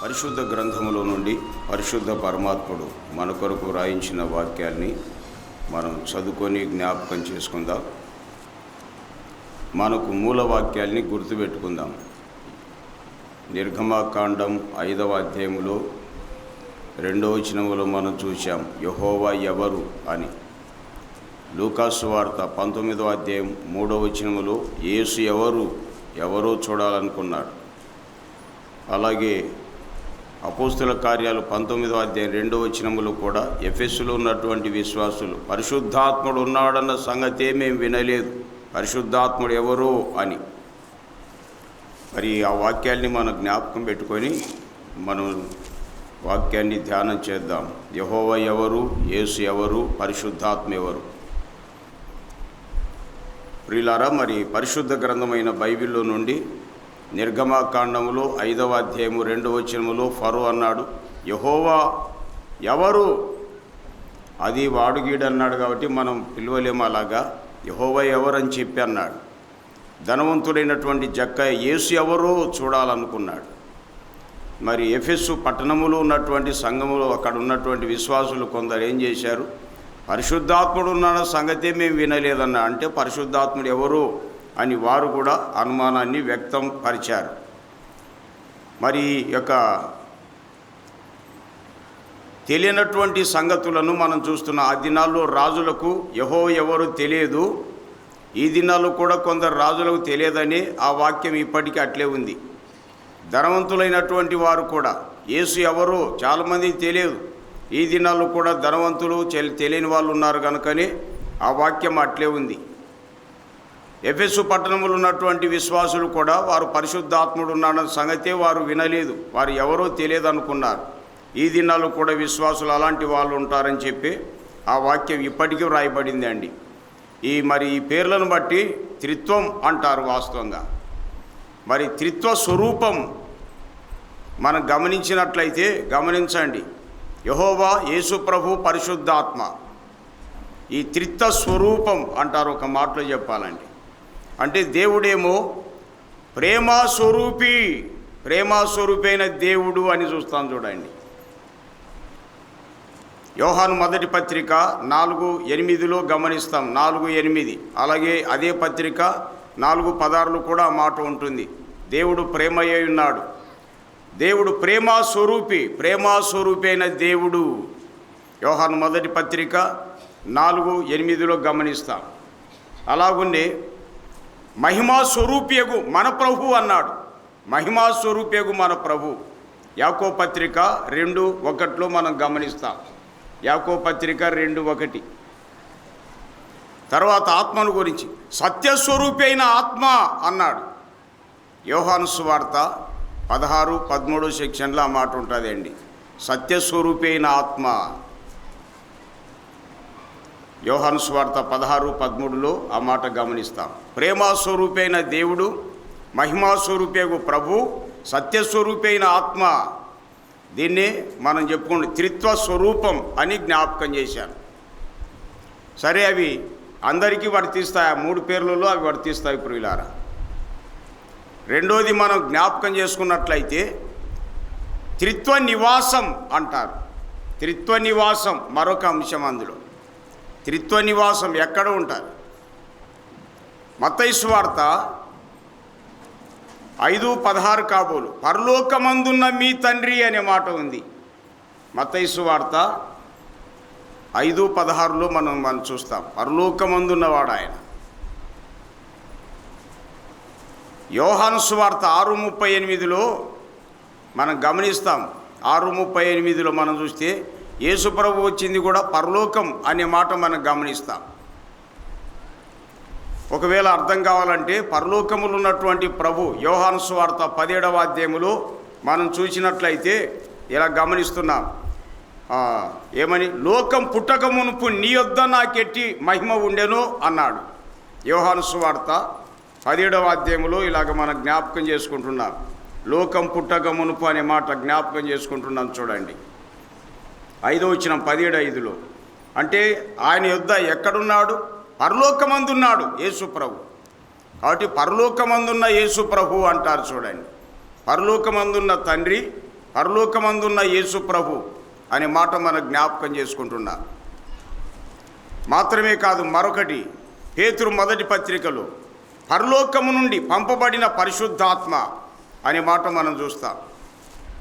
పరిశుద్ధ గ్రంథములో నుండి పరిశుద్ధ పరమాత్ముడు మన కొరకు రాయించిన వాక్యాల్ని మనం చదువుకొని జ్ఞాపకం చేసుకుందాం. మనకు మూల వాక్యాల్ని గుర్తుపెట్టుకుందాం. నిర్గమకాండం 5వ అధ్యాయములో 2వ వచనములో మనం చూసాం యెహోవా ఎవరు అని. లూకాసు వార్త 19వ అధ్యాయం 3వ వచనములో యేసు ఎవరో చూడాలనుకున్నాడు. అలాగే అపోస్తుల కార్యాలు 19వ అధ్యాయం 2వ వచనములో కూడా ఎఫెసులో ఉన్నటువంటి విశ్వాసులు పరిశుద్ధాత్ముడు ఉన్నాడన్న సంగతే మేము వినలేదు, పరిశుద్ధాత్ముడు ఎవరు అని. మరి ఆ వాక్యాన్ని మనం జ్ఞాపకం పెట్టుకొని మనం వాక్యాన్ని ధ్యానం చేద్దాం. యెహోవా ఎవరు, యేసు ఎవరు, పరిశుద్ధాత్మ ఎవరు? ప్రియులారా, మరి పరిశుద్ధ గ్రంథమైన బైబిల్లో నుండి నిర్గమకాండములో 5వ అధ్యాయము 2వ వచనములో ఫరో అన్నాడు, యెహోవా ఎవరు? అది వాడుగీడు అన్నాడు కాబట్టి మనం పిలవలేము. అలాగా యెహోవా ఎవరు అని చెప్పి అన్నాడు. ధనవంతుడైనటువంటి జక్కయ్య యేసు ఎవరో చూడాలనుకున్నాడు. మరి ఎఫెసు పట్టణములో ఉన్నటువంటి సంఘములో అక్కడ ఉన్నటువంటి విశ్వాసులు కొందరు ఏం చేశారు, పరిశుద్ధాత్ముడు ఉన్న సంగతే మేము వినలేదన్న. అంటే పరిశుద్ధాత్ముడు ఎవరు అని వారు కూడా అనుమానాన్ని వ్యక్తం పరిచారు. మరి యొక్క తెలియనటువంటి సంగతులను మనం చూస్తున్నాం. ఆ దినాల్లో రాజులకు యెహోవా ఎవరు తెలియదు. ఈ దినాల్లో కూడా కొందరు రాజులకు తెలియదని ఆ వాక్యం ఇప్పటికీ అట్లే ఉంది. ధనవంతులైనటువంటి వారు కూడా యేసు ఎవరో చాలామందికి తెలియదు. ఈ దినాల్లో కూడా ధనవంతులు తెలియని వాళ్ళు ఉన్నారు కనుకనే ఆ వాక్యం అట్లే ఉంది. ఎఫెసు పట్టణంలో ఉన్నటువంటి విశ్వాసులు కూడా వారు పరిశుద్ధాత్ముడు ఉన్నాడన్న సంగతే వారు వినలేదు, వారు ఎవరో తెలియదు అనుకున్నారు. ఈ దినాల్లో కూడా విశ్వాసులు అలాంటి వాళ్ళు ఉంటారని చెప్పి ఆ వాక్యం ఇప్పటికీ వ్రాయబడింది అండి. మరి ఈ పేర్లను బట్టి త్రిత్వం అంటారు వాస్తవంగా. మరి త్రిత్వ స్వరూపం మనం గమనించినట్లయితే గమనించండి, యెహోవా, యేసు ప్రభు, పరిశుద్ధాత్మ, ఈ త్రిత్వ స్వరూపం అంటారు. ఒక మాటలో చెప్పాలండి అంటే దేవుడేమో ప్రేమాస్వరూపి అయిన దేవుడు అని చూస్తాం. చూడండి, యోహాను మొదటి పత్రిక 4:8 గమనిస్తాం. 4:8. అలాగే అదే పత్రిక 4:16 కూడా ఆ మాట ఉంటుంది. దేవుడు ప్రేమయ్య ఉన్నాడు. దేవుడు ప్రేమాస్వరూపి అయిన దేవుడు. యోహాను మొదటి పత్రిక 4:8 గమనిస్తాం. అలాగుండే మహిమాస్వరూపియగు మన ప్రభు అన్నాడు. మహిమాస్వరూపియగు మన ప్రభు యాకోబు పత్రిక 2:1 మనం గమనిస్తాం. యాకోబు పత్రిక 2:1. తర్వాత ఆత్మను గురించి సత్యస్వరూపి అయిన ఆత్మ అన్నాడు. యోహాను సువార్త 16-13 సెక్షన్లో ఆ మాట ఉంటుందండి. సత్యస్వరూపి అయిన ఆత్మ. యోహాను సువార్త 16-13 ఆ మాట గమనిస్తాం. ప్రేమాస్వరూపి అయిన దేవుడు, మహిమాస్వరూపేగు ప్రభు, సత్యస్వరూపి అయిన ఆత్మ. దీన్ని మనం చెప్పుకుంటే త్రిత్వ స్వరూపం అని జ్ఞాపకం చేశాను. సరే, అవి అందరికీ వర్తిస్తాయి. ఆ 3 పేర్లలో అవి వర్తిస్తాయి ప్రియులారా. రెండోది మనం జ్ఞాపకం చేసుకున్నట్లయితే త్రిత్వ నివాసం అంటారు. త్రిత్వ నివాసం మరొక అంశం. అందులో త్రిత్వ నివాసం ఎక్కడ ఉంటారు? మత్తయి సువార్త 5:16 కాబోలు పరలోకమందున్న మీ తండ్రి అనే మాట ఉంది. మత్తయి సువార్త 5:16 మనం చూస్తాం. పరలోకమందున్నవాడు ఆయన. యోహాను సువార్త 6:38 మనం గమనిస్తాం. 6:38 మనం చూస్తే యేసు ప్రభు వచ్చింది కూడా పరలోకం అనే మాట మనం గమనిస్తాం. ఒకవేళ అర్థం కావాలంటే పరలోకములు ఉన్నటువంటి ప్రభు యోహాను సువార్త 17వ అధ్యాయములో మనం చూసినట్లయితే ఇలా గమనిస్తున్నాం. ఏమని, లోకం పుట్టక మునుపు నీ యొద్ద నాకెట్టి మహిమ ఉండెను అన్నాడు. యోహాను సువార్త 17వ అధ్యాయములో ఇలాగ మనం జ్ఞాపకం చేసుకుంటున్నాం. లోకం పుట్టక మునుపు అనే మాట జ్ఞాపకం చేసుకుంటున్నాం. చూడండి, 5వ వచనం 17:5 అంటే ఆయన యొద్ద ఎక్కడున్నాడు? పరలోకమందున్నాడు యేసు ప్రభు. కాబట్టి పరలోకమందున్న యేసు ప్రభు అంటారు. చూడండి, పరలోకమందున్న తండ్రి, పరలోకమందున్న యేసు ప్రభు అనే మాట మనం జ్ఞాపకం చేసుకుంటున్నాం. మాత్రమే కాదు, మరొకటి పేతురు మొదటి పత్రికలో పరలోకము నుండి పంపబడిన పరిశుద్ధాత్మ అనే మాట మనం చూస్తాం.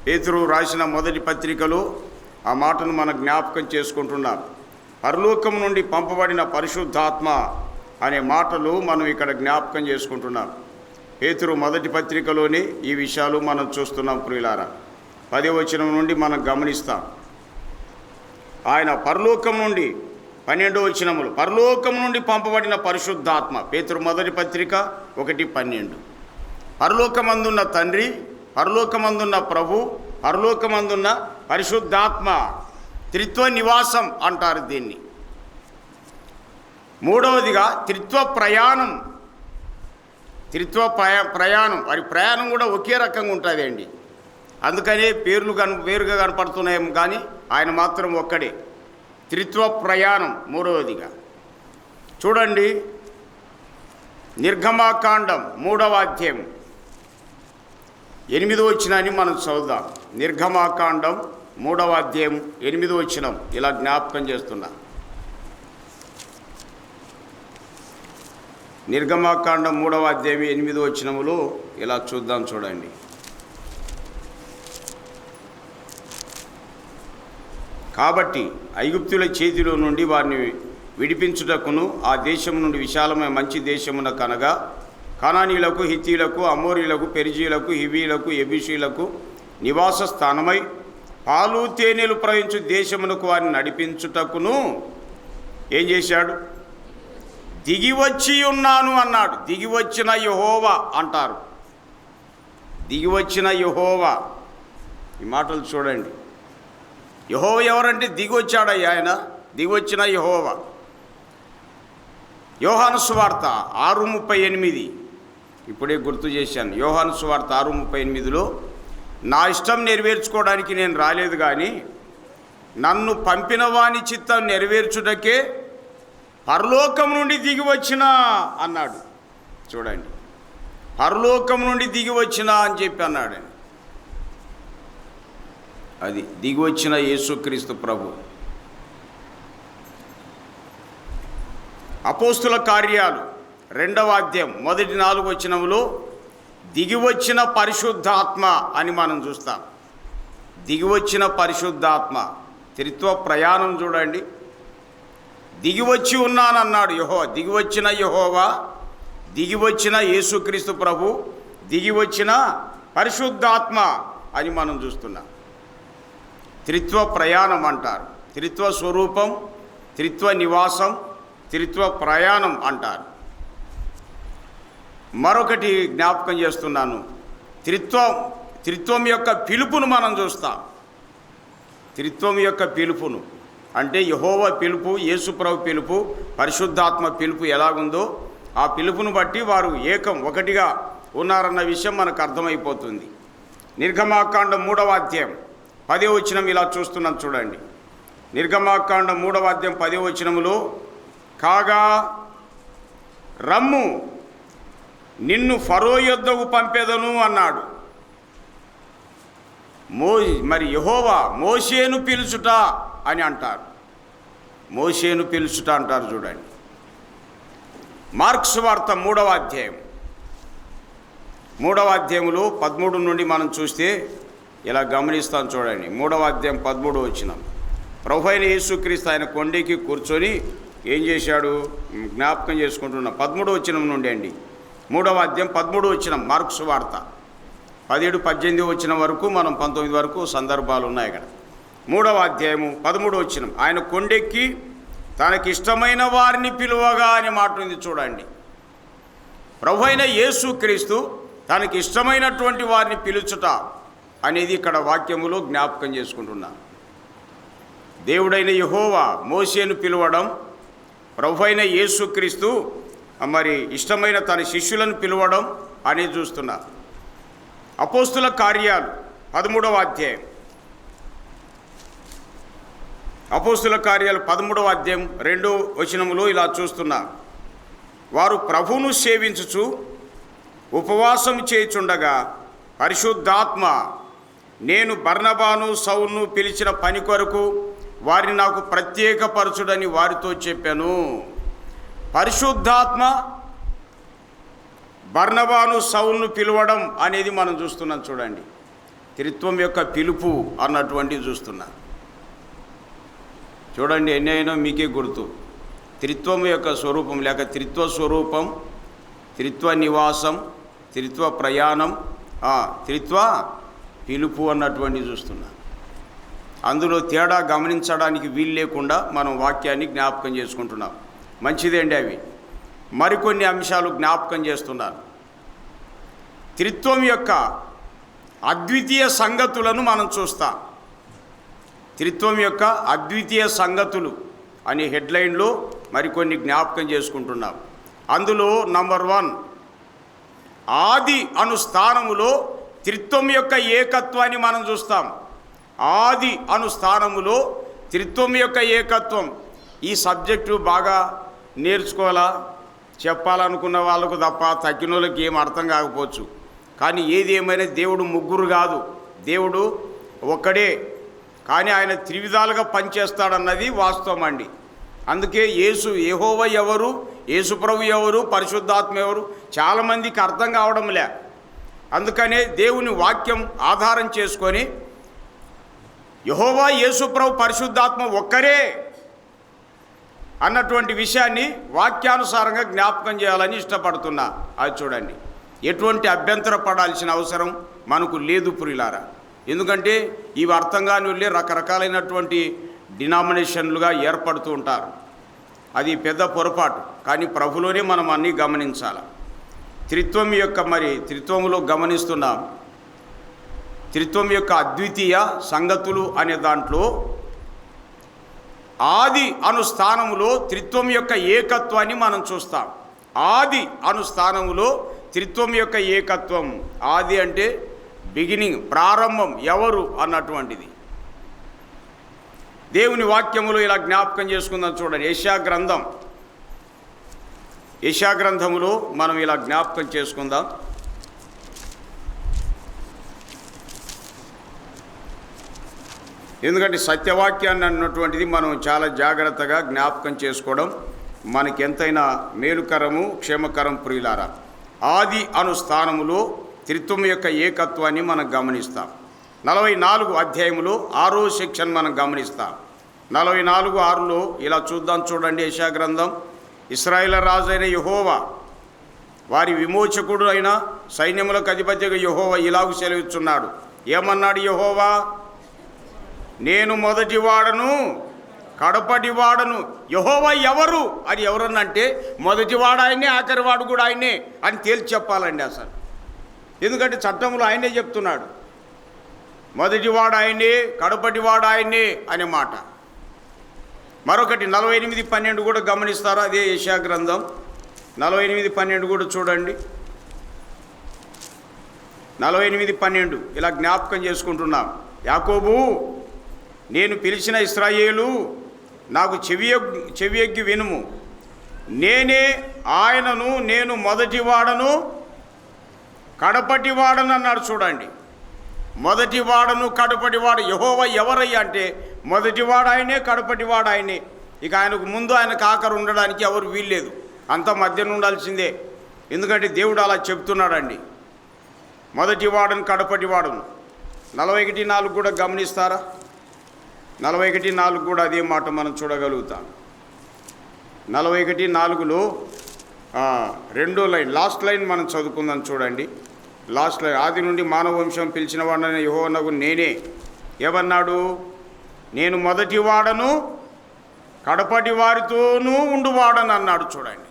పేతురు రాసిన మొదటి పత్రికలో ఆ మాటను మనం జ్ఞాపకం చేసుకుంటున్నాం. పరలోకము నుండి పంపబడిన పరిశుద్ధాత్మ అనే మాటలు మనం ఇక్కడ జ్ఞాపకం చేసుకుంటున్నాం. పేతురు మొదటి పత్రికలోనే ఈ విషయాలు మనం చూస్తున్నాం. ప్రియులారా, 10వ వచనం నుండి మనం గమనిస్తాం. ఆయన పరలోకం నుండి 12వ వచనములు పరలోకం నుండి పంపబడిన పరిశుద్ధాత్మ. పేతురు మొదటి పత్రిక 1:12. పరలోకమందున్న తండ్రి, పరలోకమందున్న ప్రభు, పరలోకమందున్న పరిశుద్ధాత్మ త్రిత్వ నివాసం అంటారు దీన్ని. మూడవదిగా త్రిత్వ ప్రయాణం. ప్రయాణం వారి ప్రయాణం కూడా ఒకే రకంగా ఉంటుందండి. అందుకనే వేరుగా కనపడుతున్నాయేమో కానీ ఆయన మాత్రం ఒక్కడే. త్రిత్వ ప్రయాణం మూడవదిగా చూడండి. నిర్గమాకాండం 3వ అధ్యాయం 8వ వచనాన్ని మనం చదువుదాం. నిర్గమాకాండం 3వ అధ్యాయం 8వ వచనం ఇలా జ్ఞాపకం చేస్తున్నా. నిర్గమాకాండం 3వ అధ్యాయం 8వ వచనములో ఇలా చూద్దాం. చూడండి. కాబట్టి ఐగుప్తుల చేతిలో నుండి వారిని విడిపించుటకును ఆ దేశం నుండి విశాలమైన మంచి దేశమున కనగా కనానీయులకు, హిత్తీయులకు, అమోరీయులకు, పెరిజీయులకు, హివీయులకు, యెబూసీయులకు నివాస స్థానమై పాలు తేనెలు ప్రవహించు దేశమునకు వారిని నడిపించుటకును ఏం చేశాడు? దిగివచ్చి ఉన్నాను అన్నాడు. దిగివచ్చిన యెహోవా అంటారు. దిగివచ్చిన యెహోవా. ఈ మాటలు చూడండి. యెహోవా ఎవరంటే దిగివచ్చాడయ్యా ఆయన. దిగివచ్చిన యెహోవా. యోహాను సువార్త 6:38 ఇప్పుడే గుర్తు చేశాను. యోహాను సువార్త 6:38లో నా ఇష్టం నెరవేర్చుకోవడానికి నేను రాలేదు కానీ నన్ను పంపిన వాని చిత్తం నెరవేర్చుటకే పరలోకం నుండి దిగి వచ్చిన అన్నాడు. చూడండి, పరలోకం నుండి దిగి వచ్చిన అని చెప్పి అన్నాడు. అది దిగి వచ్చిన యేసుక్రీస్తు ప్రభు. అపోస్తుల కార్యాలు 2వ అధ్యాయం 1-4 వచనములో దిగివచ్చిన పరిశుద్ధాత్మ అని మనం చూస్తాం. దిగివచ్చిన పరిశుద్ధాత్మ త్రిత్వ ప్రయాణం చూడండి. దిగివచ్చి ఉన్నానన్నాడు యెహోవా. దిగివచ్చిన యెహోవా, దిగివచ్చిన యేసుక్రీస్తు ప్రభు, దిగివచ్చిన పరిశుద్ధాత్మ అని మనం చూస్తున్నాం. త్రిత్వ ప్రయాణం అంటారు. త్రిత్వ స్వరూపం, త్రిత్వ నివాసం, త్రిత్వ ప్రయాణం అంటారు. మరొకటి జ్ఞాపకం చేస్తున్నాను. త్రిత్వం యొక్క పిలుపును మనం చూస్తాం. త్రిత్వం యొక్క పిలుపును అంటే యెహోవా పిలుపు, యేసుప్రభు పిలుపు, పరిశుద్ధాత్మ పిలుపు ఎలాగుందో ఆ పిలుపును బట్టి వారు ఒకటిగా ఉన్నారన్న విషయం మనకు అర్థమైపోతుంది. నిర్గమాకాండం 3వ అధ్యాయం 10వ వచనం ఇలా చూస్తున్నాం. చూడండి. నిర్గమాకాండం 3వ అధ్యాయం 10వ వచనములో కాగా రమ్ము నిన్ను ఫరో యొద్దకు పంపెదను అన్నాడు. మరి యెహోవా మోషేను పిలుచుట అని అంటారు. మోషేను పిలుచుట అంటారు. చూడండి. మార్క్స్ వార్త 3వ అధ్యాయం 3వ అధ్యాయంలో 13 నుండి మనం చూస్తే ఇలా గమనిస్తాం. చూడండి. 3వ అధ్యాయం 13 వచనం. ప్రభువైన యేసుక్రీస్తు ఆయన కొండకి కూర్చొని ఏం చేశాడు జ్ఞాపకం చేసుకుంటున్నాం. 13వ వచనం నుండి అండి. 3వ అధ్యాయం 13వ వచనం మార్క్స్ వార్త. 17, 18 వచనం వరకు మనం 19 వరకు సందర్భాలు ఉన్నాయి ఇక్కడ. 3వ అధ్యాయము 13వ వచనం. ఆయన కొండెక్కి తనకిష్టమైన వారిని పిలువగా అనే మాట ఉంది. చూడండి. ప్రభువైన యేసుక్రీస్తు తనకి ఇష్టమైనటువంటి వారిని పిలుచుట అనేది ఇక్కడ వాక్యములో జ్ఞాపకం చేసుకుంటున్నా. దేవుడైన యెహోవా మోషేను పిలవడం, ప్రభువైన యేసుక్రీస్తు మరి ఇష్టమైన తన శిష్యులను పిలవడం అనేది చూస్తున్నా. అపోస్తుల కార్యాలు 13వ అధ్యాయం. అపోస్తుల కార్యాలు 13వ అధ్యాయం 2వ వచనములో ఇలా చూస్తున్నా. వారు ప్రభువును సేవించుచు ఉపవాసం చేయుచుండగా పరిశుద్ధాత్మ నేను బర్నబాను సౌలును పిలిచిన పని కొరకు వారిని నాకు ప్రత్యేకపరచుడని వారితో చెప్పాను. పరిశుద్ధాత్మ బర్నబాను సౌలును పిలవడం అనేది మనం చూస్తున్నాం. చూడండి, త్రిత్వం యొక్క పిలుపు అన్నటువంటిది చూస్తున్నాం. చూడండి, ఎన్ని అయినా మీకే గుర్తు. త్రిత్వం యొక్క స్వరూపం లేక త్రిత్వ స్వరూపం, త్రిత్వ నివాసం, త్రిత్వ ప్రయాణం, త్రిత్వ పిలుపు అన్నటువంటిది చూస్తున్నాం. అందులో తేడా గమనించడానికి వీలు లేకుండా మనం వాక్యాన్ని జ్ఞాపకం చేసుకుంటున్నాం. మంచిదేండి. అవి మరికొన్ని అంశాలు జ్ఞాపకం చేస్తున్నాను. త్రిత్వం యొక్క అద్వితీయ సంగతులను మనం చూస్తాం. త్రిత్వం యొక్క అద్వితీయ సంగతులు అనే హెడ్లైన్లో మరికొన్ని జ్ఞాపకం చేసుకుంటున్నాం. అందులో నంబర్ 1, ఆది అను స్థానములో త్రిత్వం యొక్క ఏకత్వాన్ని మనం చూస్తాం. ఆది అను స్థానములో త్రిత్వం యొక్క ఏకత్వం. ఈ సబ్జెక్టు బాగా నేర్చుకోవాలా, చెప్పాలనుకున్న వాళ్ళకు తప్ప తగ్గిన వాళ్ళకి ఏం అర్థం కాకపోవచ్చు. కానీ ఏది ఏమైనా దేవుడు ముగ్గురు కాదు, దేవుడు ఒక్కడే. కానీ ఆయన త్రివిధాలుగా పనిచేస్తాడన్నది వాస్తవం అండి. అందుకే యేసు యెహోవా ఎవరు, యేసు ప్రభు ఎవరు, పరిశుద్ధాత్మ ఎవరు చాలామందికి అర్థం కావడం లే. అందుకనే దేవుని వాక్యం ఆధారం చేసుకొని యెహోవా, యేసు ప్రభు, పరిశుద్ధాత్మ ఒక్కరే అన్నటువంటి విషయాన్ని వాక్యానుసారంగా జ్ఞాపకం చేయాలని ఇష్టపడుతున్నా. అది చూడండి, ఎటువంటి అభ్యంతర పడాల్సిన అవసరం మనకు లేదు ప్రియులారా. ఎందుకంటే ఇవి అర్థం కాని వెళ్ళి రకరకాలైనటువంటి డినామినేషన్లుగా ఏర్పడుతూ ఉంటారు. అది పెద్ద పొరపాటు. కానీ ప్రభులోనే మనం అన్నీ గమనించాలి. త్రిత్వం యొక్క త్రిత్వములో గమనిస్తున్నాం. త్రిత్వం యొక్క అద్వితీయ సంగతులు అనే దాంట్లో ఆది అను స్థానములో త్రిత్వం యొక్క ఏకత్వాన్ని మనం చూస్తాం. ఆది అను స్థానములో త్రిత్వం యొక్క ఏకత్వం. ఆది అంటే బిగినింగ్, ప్రారంభం, ఎవరు అన్నటువంటిది. దేవుని వాక్యములో ఇలా జ్ఞాపకం చేసుకుందాం. చూడండి, యెషయా గ్రంథములో మనం ఇలా జ్ఞాపకం చేసుకుందాం. ఎందుకంటే సత్యవాక్యాన్ని అన్నటువంటిది మనం చాలా జాగ్రత్తగా జ్ఞాపకం చేసుకోవడం మనకెంతైనా మేలుకరము, క్షేమకరం ప్రియులారా. ఆది అను స్థానములో త్రిత్వం యొక్క ఏకత్వాన్ని మనం గమనిస్తాం. 44 అధ్యాయములో 6వ సెక్షన్ మనం గమనిస్తాం. 44:6లో ఇలా చూద్దాం. చూడండి, యెషయా గ్రంథం. ఇశ్రాయేలు రాజు అయిన యెహోవా, వారి విమోచకుడు అయిన సైన్యములకు అధిపతిగా యెహోవా ఇలాగు సెలవిస్తున్నాడు. ఏమన్నాడు యెహోవా? నేను మొదటివాడను, కడపటివాడను. యెహోవా ఎవరు అని ఎవరన్నంటే మొదటివాడు ఆయనే, ఆఖరివాడు కూడా ఆయనే అని తేల్చి చెప్పాలండి అసలు. ఎందుకంటే చట్టంలో ఆయనే చెప్తున్నాడు, మొదటివాడు ఆయనే, కడపటివాడు ఆయనే అనే మాట. మరొకటి 48:12 కూడా గమనిస్తారా? అదే యెషయా గ్రంథం 48:12 కూడా చూడండి. 48:12 ఇలా జ్ఞాపకం చేసుకుంటున్నాం. యాకోబు, నేను పిలిచిన ఇశ్రాయేలు, నాకు చెవియొగ్గి వినుము. నేనే ఆయనను, నేను మొదటివాడను, కడపటివాడను అన్నాడు. చూడండి, మొదటివాడను, కడపటివాడు. యెహోవా ఎవరయ్యా అంటే మొదటివాడు ఆయనే, కడపటివాడు ఆయనే. ఇక ఆయనకు ముందు, ఆయనకు ఆఖరు ఉండడానికి ఎవరు వీల్లేదు. అంత మధ్యన ఉండాల్సిందే. ఎందుకంటే దేవుడు అలా చెప్తున్నాడండి. మొదటివాడను, కడపటివాడును. 41:4 కూడా గమనిస్తారా? 41:4 కూడా అదే మాట మనం చూడగలుగుతాం. 41:4లో 2వ లైన్, లాస్ట్ లైన్ మనం చదువుకుందాం. చూడండి, లాస్ట్ లైన్. ఆది నుండి మానవ వంశం పిలిచిన వాడని యెహోవానగు నేనే. ఏమన్నాడు? నేను మొదటివాడను, కడపటి వారితోనూ ఉండువాడని అన్నాడు. చూడండి,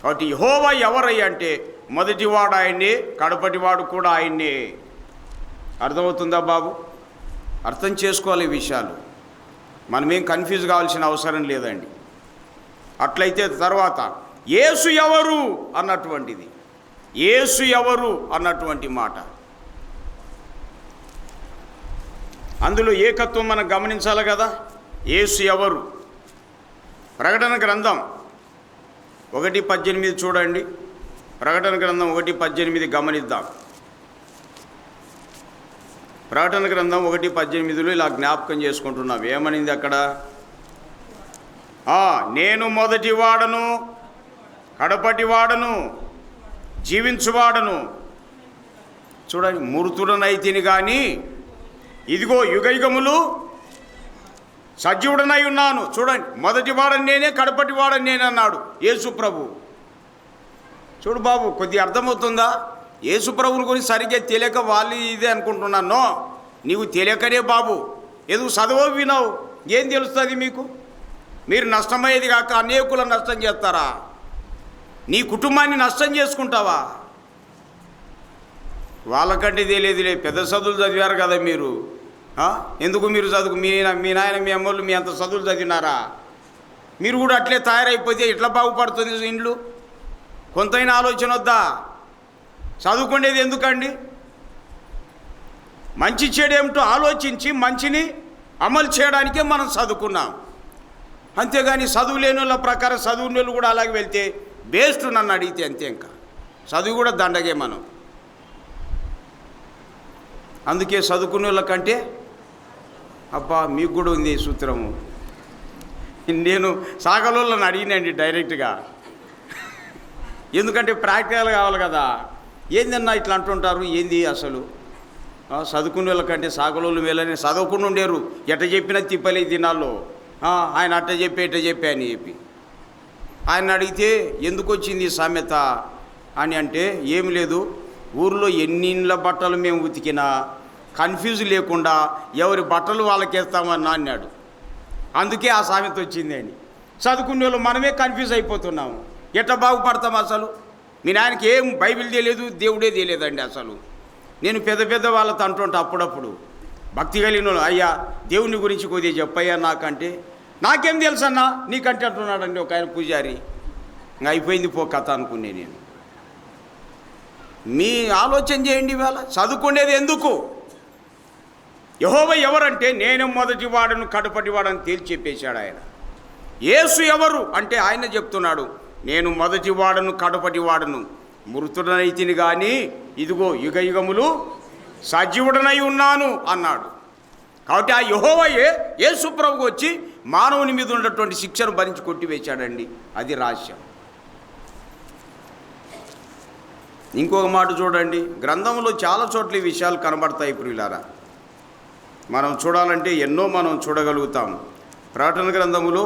కాబట్టి యెహోవా ఎవరయ్యా అంటే మొదటివాడు ఆయన్నే, కడపటివాడు కూడా ఆయన్నే. అర్థమవుతుందా బాబు? అర్థం చేసుకోవాలి ఈ విషయాలు. మనమేం కన్ఫ్యూజ్ కావాల్సిన అవసరం లేదండి. అట్లయితే తర్వాత యేసు ఎవరు అన్నటువంటిది, యేసు ఎవరు అన్నటువంటి మాట, అందులో ఏకత్వం మనం గమనించాలి కదా. యేసు ఎవరు? ప్రకటన గ్రంథం 1:18 చూడండి. ప్రకటన గ్రంథం 1:18 గమనిద్దాం. ప్రకటన గ్రంథం 1:18 ఇలా జ్ఞాపకం చేసుకుంటున్నాం. ఏమనింది అక్కడ? నేను మొదటి వాడను, కడపటి వాడను, జీవించువాడను. చూడండి, మృతుడనైతిని కానీ ఇదిగో యుగయుగములు సజీవుడనై ఉన్నాను. చూడండి, మొదటి వాడని నేనే, కడపటి వాడని నేనే అన్నాడు యేసు ప్రభు. చూడు బాబు, కొద్దిగా అర్థమవుతుందా? యేసు ప్రభుని గురించి సరిగ్గా తెలియక వాళ్ళు ఇదే అనుకుంటున్నాను. నీవు తెలియకనే బాబు, ఎందుకు చదవో వినావు, ఏం తెలుస్తుంది మీకు? మీరు నష్టమయ్యేది కాక అనేకులను నష్టం చేస్తారా? నీ కుటుంబాన్ని నష్టం చేసుకుంటావా? వాళ్ళకంటే తెలియదులే, పెద్ద చదువులు చదివారు కదా మీరు. ఎందుకు మీరు మీ నాయన మీ అమ్మోళ్ళు మీ అంత చదువులు చదివినారా? మీరు కూడా అట్లే తయారైపోతే ఎట్లా బాగుపడుతుంది ఇండ్లు? కొంతైనా ఆలోచన వద్దా? చదువుకునేది ఎందుకండి? మంచి చెడు ఏమిటో ఆలోచించి మంచిని అమలు చేయడానికే మనం చదువుకున్నాం. అంతేగాని చదువు లేని వాళ్ళ ప్రకారం చదువుని వాళ్ళు కూడా అలాగే వెళ్తే బేస్ట్ నన్ను అడిగితే అంతే. ఇంకా చదువు కూడా దండగే మనం. అందుకే చదువుకునే వాళ్ళకంటే అబ్బా మీకు కూడా ఉంది సూత్రము. నేను సాగలోళ్ళని అడిగినండి డైరెక్ట్గా, ఎందుకంటే ప్రాక్టికల్ కావాలి కదా. ఏందన్నా ఇట్లా అంటుంటారు, ఏంది అసలు? చదువుకునే వాళ్ళకంటే సాగలోళ్ళు వీళ్ళని చదవకుండా ఉండేరు. ఎట్ట చెప్పినా తిప్పలే దినాల్లో. ఆయన అట్ట చెప్పి ఎట్ట చెప్పి అని చెప్పి ఆయన అడిగితే ఎందుకు వచ్చింది సామెత అని అంటే, ఏమి లేదు, ఊర్లో ఎన్ని ఇండ్ల బట్టలు మేము ఉతికినా కన్ఫ్యూజ్ లేకుండా ఎవరి బట్టలు వాళ్ళకేస్తామన్నా అన్నాడు. అందుకే ఆ సామెత వచ్చింది అని. చదువుకునే వాళ్ళు మనమే కన్ఫ్యూజ్ అయిపోతున్నాము. ఎట్లా బాగుపడతాం అసలు? మీ నాయనకి ఏం బైబిల్ తెలియదు, దేవుడే తెలియదండి అసలు. నేను పెద్ద వాళ్ళతో అంటుంటా అప్పుడప్పుడు, భక్తి కలిగిన వాళ్ళు, అయ్యా దేవుని గురించి కొద్దిగా చెప్పయ్యా నాకంటే. నాకేం తెలుసు అన్నా నీకంటే అంటున్నాడండి ఒక ఆయన పూజారి. ఇంకా అయిపోయింది పో కథ అనుకునే నేను. మీ ఆలోచన చేయండి. ఇవాళ చదువుకునేది ఎందుకు? యెహోవా ఎవరంటే నేను మొదటి వాడను, కడపటి వాడని తేల్చి చెప్పేశాడు ఆయన. యేసు ఎవరు అంటే ఆయన చెప్తున్నాడు, నేను మొదటి వాడను, కడపటి వాడను, మృతుడనైతిని కానీ ఇదిగో యుగయుగములు సజీవుడనై ఉన్నాను అన్నాడు. కాబట్టి ఆ యెహోవాయే యేసు ప్రభువుకు వచ్చి మానవుని మీద ఉన్నటువంటి శిక్షను భరించి కొట్టివేశాడండి. అది రహస్యం. ఇంకొక మాట చూడండి, గ్రంథంలో చాలా చోట్ల ఈ విషయాలు కనబడతాయి ప్రియులారా. మనం చూడాలంటే ఎన్నో మనం చూడగలుగుతాం. ప్రకటన గ్రంథములో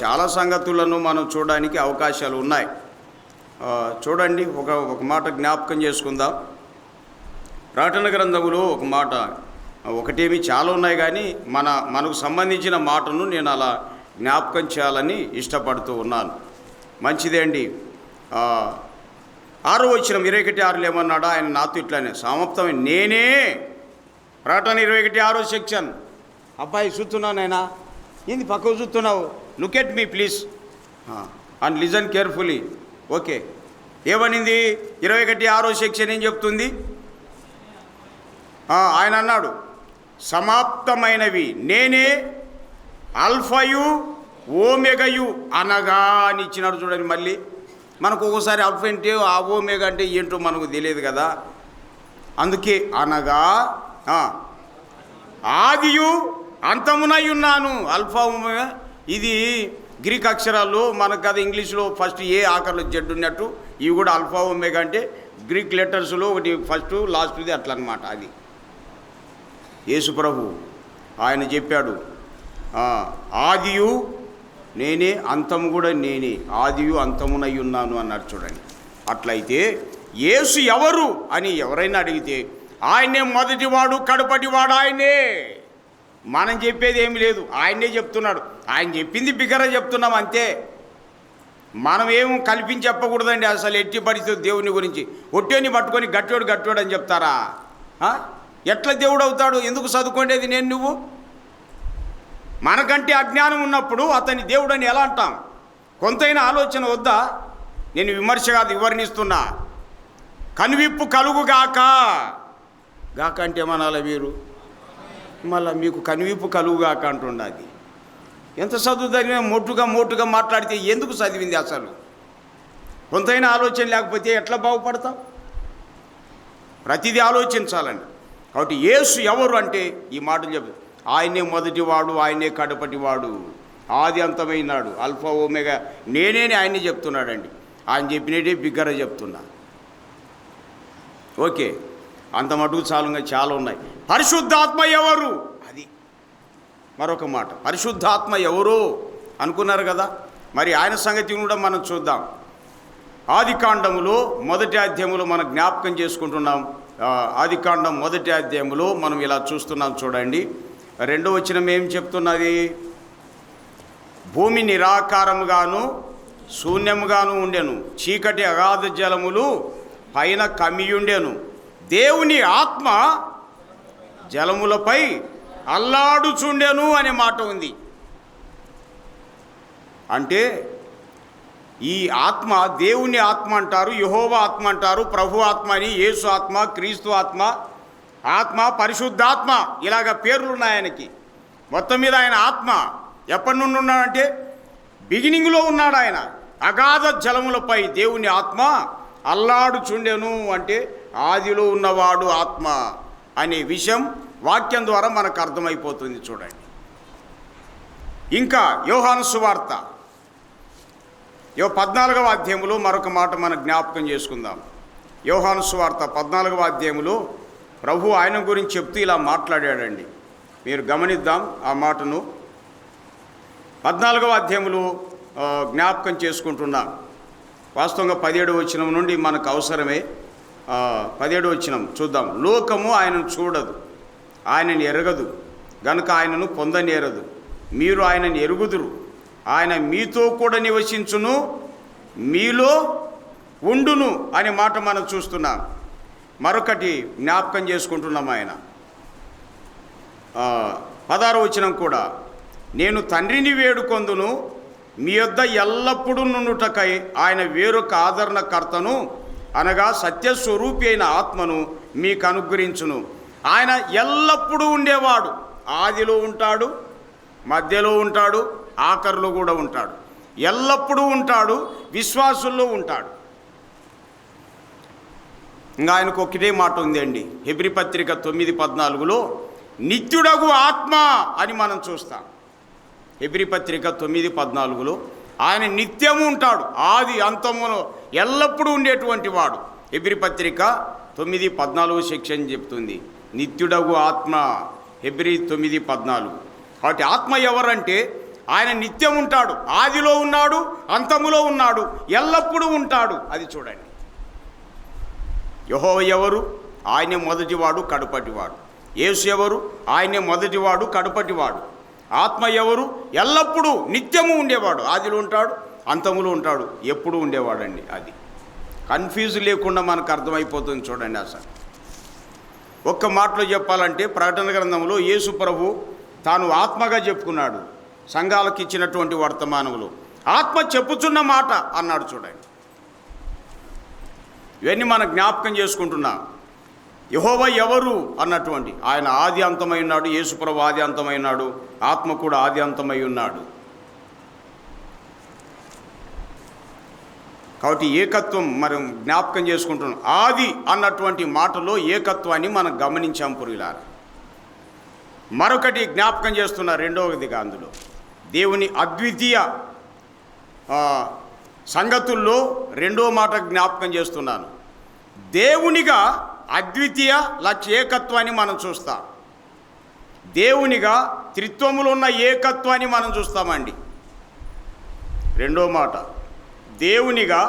చాలా సంగతులను మనం చూడడానికి అవకాశాలు ఉన్నాయి. చూడండి, ఒక మాట జ్ఞాపకం చేసుకుందాం. ప్రకటన గ్రంథములో ఒక మాట, ఒకటేమి చాలా ఉన్నాయి కానీ మనకు సంబంధించిన మాటను నేను అలా జ్ఞాపకం చేయాలని ఇష్టపడుతూ ఉన్నాను. మంచిదే అండి. 6వ వచనం 21:6 ఏమన్నాడా ఆయన నాతో ఇట్లానే సమాప్తమే నేనే. ప్రకటన 21:6 సెక్షన్. అబ్బాయి చూస్తున్నాను ఆయన, ఏంది పక్కకు చూస్తున్నావు? Look at me please and listen carefully. Okay, ఏమనింది? 21:6 సెక్షన్ ఏం చెప్తుంది? ఆయన అన్నాడు, సమాప్తమైనవి నేనే, అల్ఫయు ఓమెగయు అనగా అని ఇచ్చినాడు. చూడండి, మళ్ళీ మనకు ఒక్కోసారి అల్ఫా అంటే ఆ ఓమెగా అంటే ఏంటో మనకు తెలియదు కదా. అందుకే అనగా ఆదియు అంతమునై ఉన్నాను. అల్ఫా ఓమెగా ఇది గ్రీక్ అక్షరాలు, మనకు కదా ఇంగ్లీష్లో ఫస్ట్ ఏ ఆఖరిలో జెడ్ ఉన్నట్టు ఇవి కూడా అల్ఫా ఓమెగా అంటే గ్రీక్ లెటర్స్లో ఒకటి ఫస్ట్ లాస్ట్ది అట్లా అనమాట. అది యేసు ప్రభు ఆయన చెప్పాడు, ఆదియు నేనే, అంతము కూడా నేనే, ఆదియు అంతమునై ఉన్నాను అన్నాడు. చూడండి, అట్లయితే యేసు ఎవరు అని ఎవరైనా అడిగితే ఆయనే మొదటివాడు, కడపటివాడు ఆయనే. మనం చెప్పేది ఏమి లేదు, ఆయనే చెప్తున్నాడు. ఆయన చెప్పింది బిగ్గరగా చెప్తున్నాం అంతే. మనం ఏం కల్పించి చెప్పకూడదండి. అసలు ఎట్టి పరిస్థితి దేవుని గురించి ఒట్టేని పట్టుకొని గట్టోడు అని చెప్తారా? ఎట్లా దేవుడు అవుతాడు? ఎందుకు చదువుకోండేది నేను నువ్వు? మనకంటే అజ్ఞానం ఉన్నప్పుడు అతని దేవుడు అని ఎలా అంటాం? కొంతైనా ఆలోచన వద్దా? నేను విమర్శ కాదు, వివరణిస్తున్నా. కనువిప్పు కలుగుగాక. గాక అంటే మనాల మీరు మళ్ళీ మీకు కనువిప్పు కలుగుగాక అంటున్నది. ఎంత చదువుదని మోటుగా మాట్లాడితే ఎందుకు చదివింది అసలు? కొంతైనా ఆలోచన లేకపోతే ఎట్లా బాగుపడతాం? ప్రతిదీ ఆలోచించాలండి. కాబట్టి యేసు ఎవరు అంటే ఈ మాటలు చెప్పు, ఆయనే మొదటివాడు, ఆయనే కడపటివాడు, ఆది అంతమైనాడు, అల్ఫా ఓమెగా నేనేని ఆయన్ని చెప్తున్నాడండి. ఆయన చెప్పినట్టే బిగ్గరగా చెప్తున్నా. ఓకే, అంత మటుకు చాలుగా చాలా ఉన్నాయి. పరిశుద్ధాత్మ ఎవరు, అది మరొక మాట. పరిశుద్ధాత్మ ఎవరు అనుకున్నారు కదా, మరి ఆయన సంగతి కూడా మనం చూద్దాం. ఆదికాండములో 1వ అధ్యాయములో మనం జ్ఞాపకం చేసుకుంటున్నాం. ఆదికాండం 1వ అధ్యాయములో మనం ఇలా చూస్తున్నాం. చూడండి, 2వ వచనం ఏం చెప్తున్నది? భూమి నిరాకారముగాను శూన్యముగాను ఉండెను, చీకటి అగాధ జలములు పైన కమ్మియుండెను, దేవుని ఆత్మ జలములపై అల్లాడుచుండెను అనే మాట ఉంది. అంటే ఈ ఆత్మ దేవుని ఆత్మ అంటారు, యెహోవా ఆత్మ అంటారు, ప్రభు ఆత్మ అని, యేసు ఆత్మ, క్రీస్తు ఆత్మ, ఆత్మ, పరిశుద్ధాత్మ, ఇలాగ పేర్లు ఉన్నాయి ఆయనకి. మొత్తం మీద ఆయన ఆత్మ ఎప్పటి నుండి ఉన్నాడంటే బిగినింగ్లో ఉన్నాడు ఆయన. అగాధ జలములపై దేవుని ఆత్మ అల్లాడుచుండెను అంటే ఆదిలో ఉన్నవాడు ఆత్మ అనే విషయం వాక్యం ద్వారా మనకు అర్థమైపోతుంది. చూడండి, ఇంకా యోహాను సువార్త 14వ అధ్యాయములో మరొక మాట మనం జ్ఞాపకం చేసుకుందాం. యోహాను సువార్త 14వ అధ్యాయములో ప్రభు ఆయన గురించి చెప్తూ ఇలా మాట్లాడాడండి. మీరు గమనిద్దాం ఆ మాటను. 14వ అధ్యాయములో జ్ఞాపకం చేసుకుంటున్నాం. వాస్తవంగా 17వ వచనం నుండి మనకు అవసరమే. 17వ వచనం చూద్దాం. లోకము ఆయనను చూడదు, ఆయనను ఎరగదు, గనుక ఆయనను పొందనేరదు. మీరు ఆయనను ఎరుగుదురు, ఆయన మీతో కూడా నివసించును, మీలో ఉండును అనే మాట మనం చూస్తున్నాం. మరొకటి జ్ఞాపకం చేసుకుంటున్నాం. ఆయన 16వ వచనం కూడా, నేను తండ్రిని వేడుకొందును, మీ యొద్ద ఎల్లప్పుడూ నుండుటకై ఆయన వేరొక ఆదరణకర్తను అనగా సత్యస్వరూపి అయిన ఆత్మను మీకు అనుగ్రహించును. ఆయన ఎల్లప్పుడూ ఉండేవాడు, ఆదిలో ఉంటాడు, మధ్యలో ఉంటాడు, ఆఖరిలో కూడా ఉంటాడు, ఎల్లప్పుడూ ఉంటాడు, విశ్వాసుల్లో ఉంటాడు. ఇంకా ఆయనకు ఒకటే మాట ఉందండి. హెబ్రీ పత్రిక 9:14లో నిత్యుడగు ఆత్మ అని మనం చూస్తాం. హెబ్రీ పత్రిక 9:14లో ఆయన నిత్యము ఉంటాడు, ఆది అంతములో ఎల్లప్పుడూ ఉండేటువంటి వాడు. హెబ్రీ పత్రిక 9:14 సెక్షన్ చెప్తుంది నిత్యుడగు ఆత్మ. హెబ్రీ 9:14. కాబట్టి ఆత్మ ఎవరంటే ఆయన నిత్యం ఉంటాడు, ఆదిలో ఉన్నాడు, అంతములో ఉన్నాడు, ఎల్లప్పుడూ ఉంటాడు. అది చూడండి. యెహోవా ఎవరు? ఆయనే మొదటివాడు, కడపటివాడు. యేసు ఎవరు? ఆయనే మొదటివాడు, కడపటివాడు. ఆత్మ ఎవరు? ఎల్లప్పుడూ నిత్యము ఉండేవాడు, ఆదిలో ఉంటాడు, అంతములో ఉంటాడు, ఎప్పుడూ ఉండేవాడండి. అది కన్ఫ్యూజ్ లేకుండా మనకు అర్థమైపోతుంది. చూడండి, అసలు ఒక్క మాటలో చెప్పాలంటే ప్రకటన గ్రంథంలో యేసు ప్రభు తాను ఆత్మగా చెప్పుకున్నాడు. సంఘాలకు ఇచ్చినటువంటి వర్తమానంలో ఆత్మ చెప్పుచున్న మాట అన్నాడు. చూడండి, ఇవన్నీ మనం జ్ఞాపకం చేసుకుంటున్నాం. యెహోవా ఎవరు అన్నటువంటి ఆయన ఆది అంతమై ఉన్నాడు, యేసు ప్రభు ఆది అంతమై ఉన్నాడు, ఆత్మ కూడా ఆది అంతమై ఉన్నాడు. కాబట్టి ఏకత్వం మనం జ్ఞాపకం చేసుకుంటున్నాం. ఆది అన్నటువంటి మాటలో ఏకత్వాన్ని మనం గమనించాం పురుగులారా. మరొకటి జ్ఞాపకం చేస్తున్న రెండవదిగా అందులో దేవుని అద్వితీయ సంగతుల్లో రెండో మాట జ్ఞాపకం చేస్తున్నాను. దేవునిగా అద్వితీయ ఏకత్వాన్ని మనం చూస్తాం. దేవునిగా త్రిత్వములో ఉన్న ఏకత్వాన్ని మనం చూస్తామండి. రెండో మాట, దేవునిగా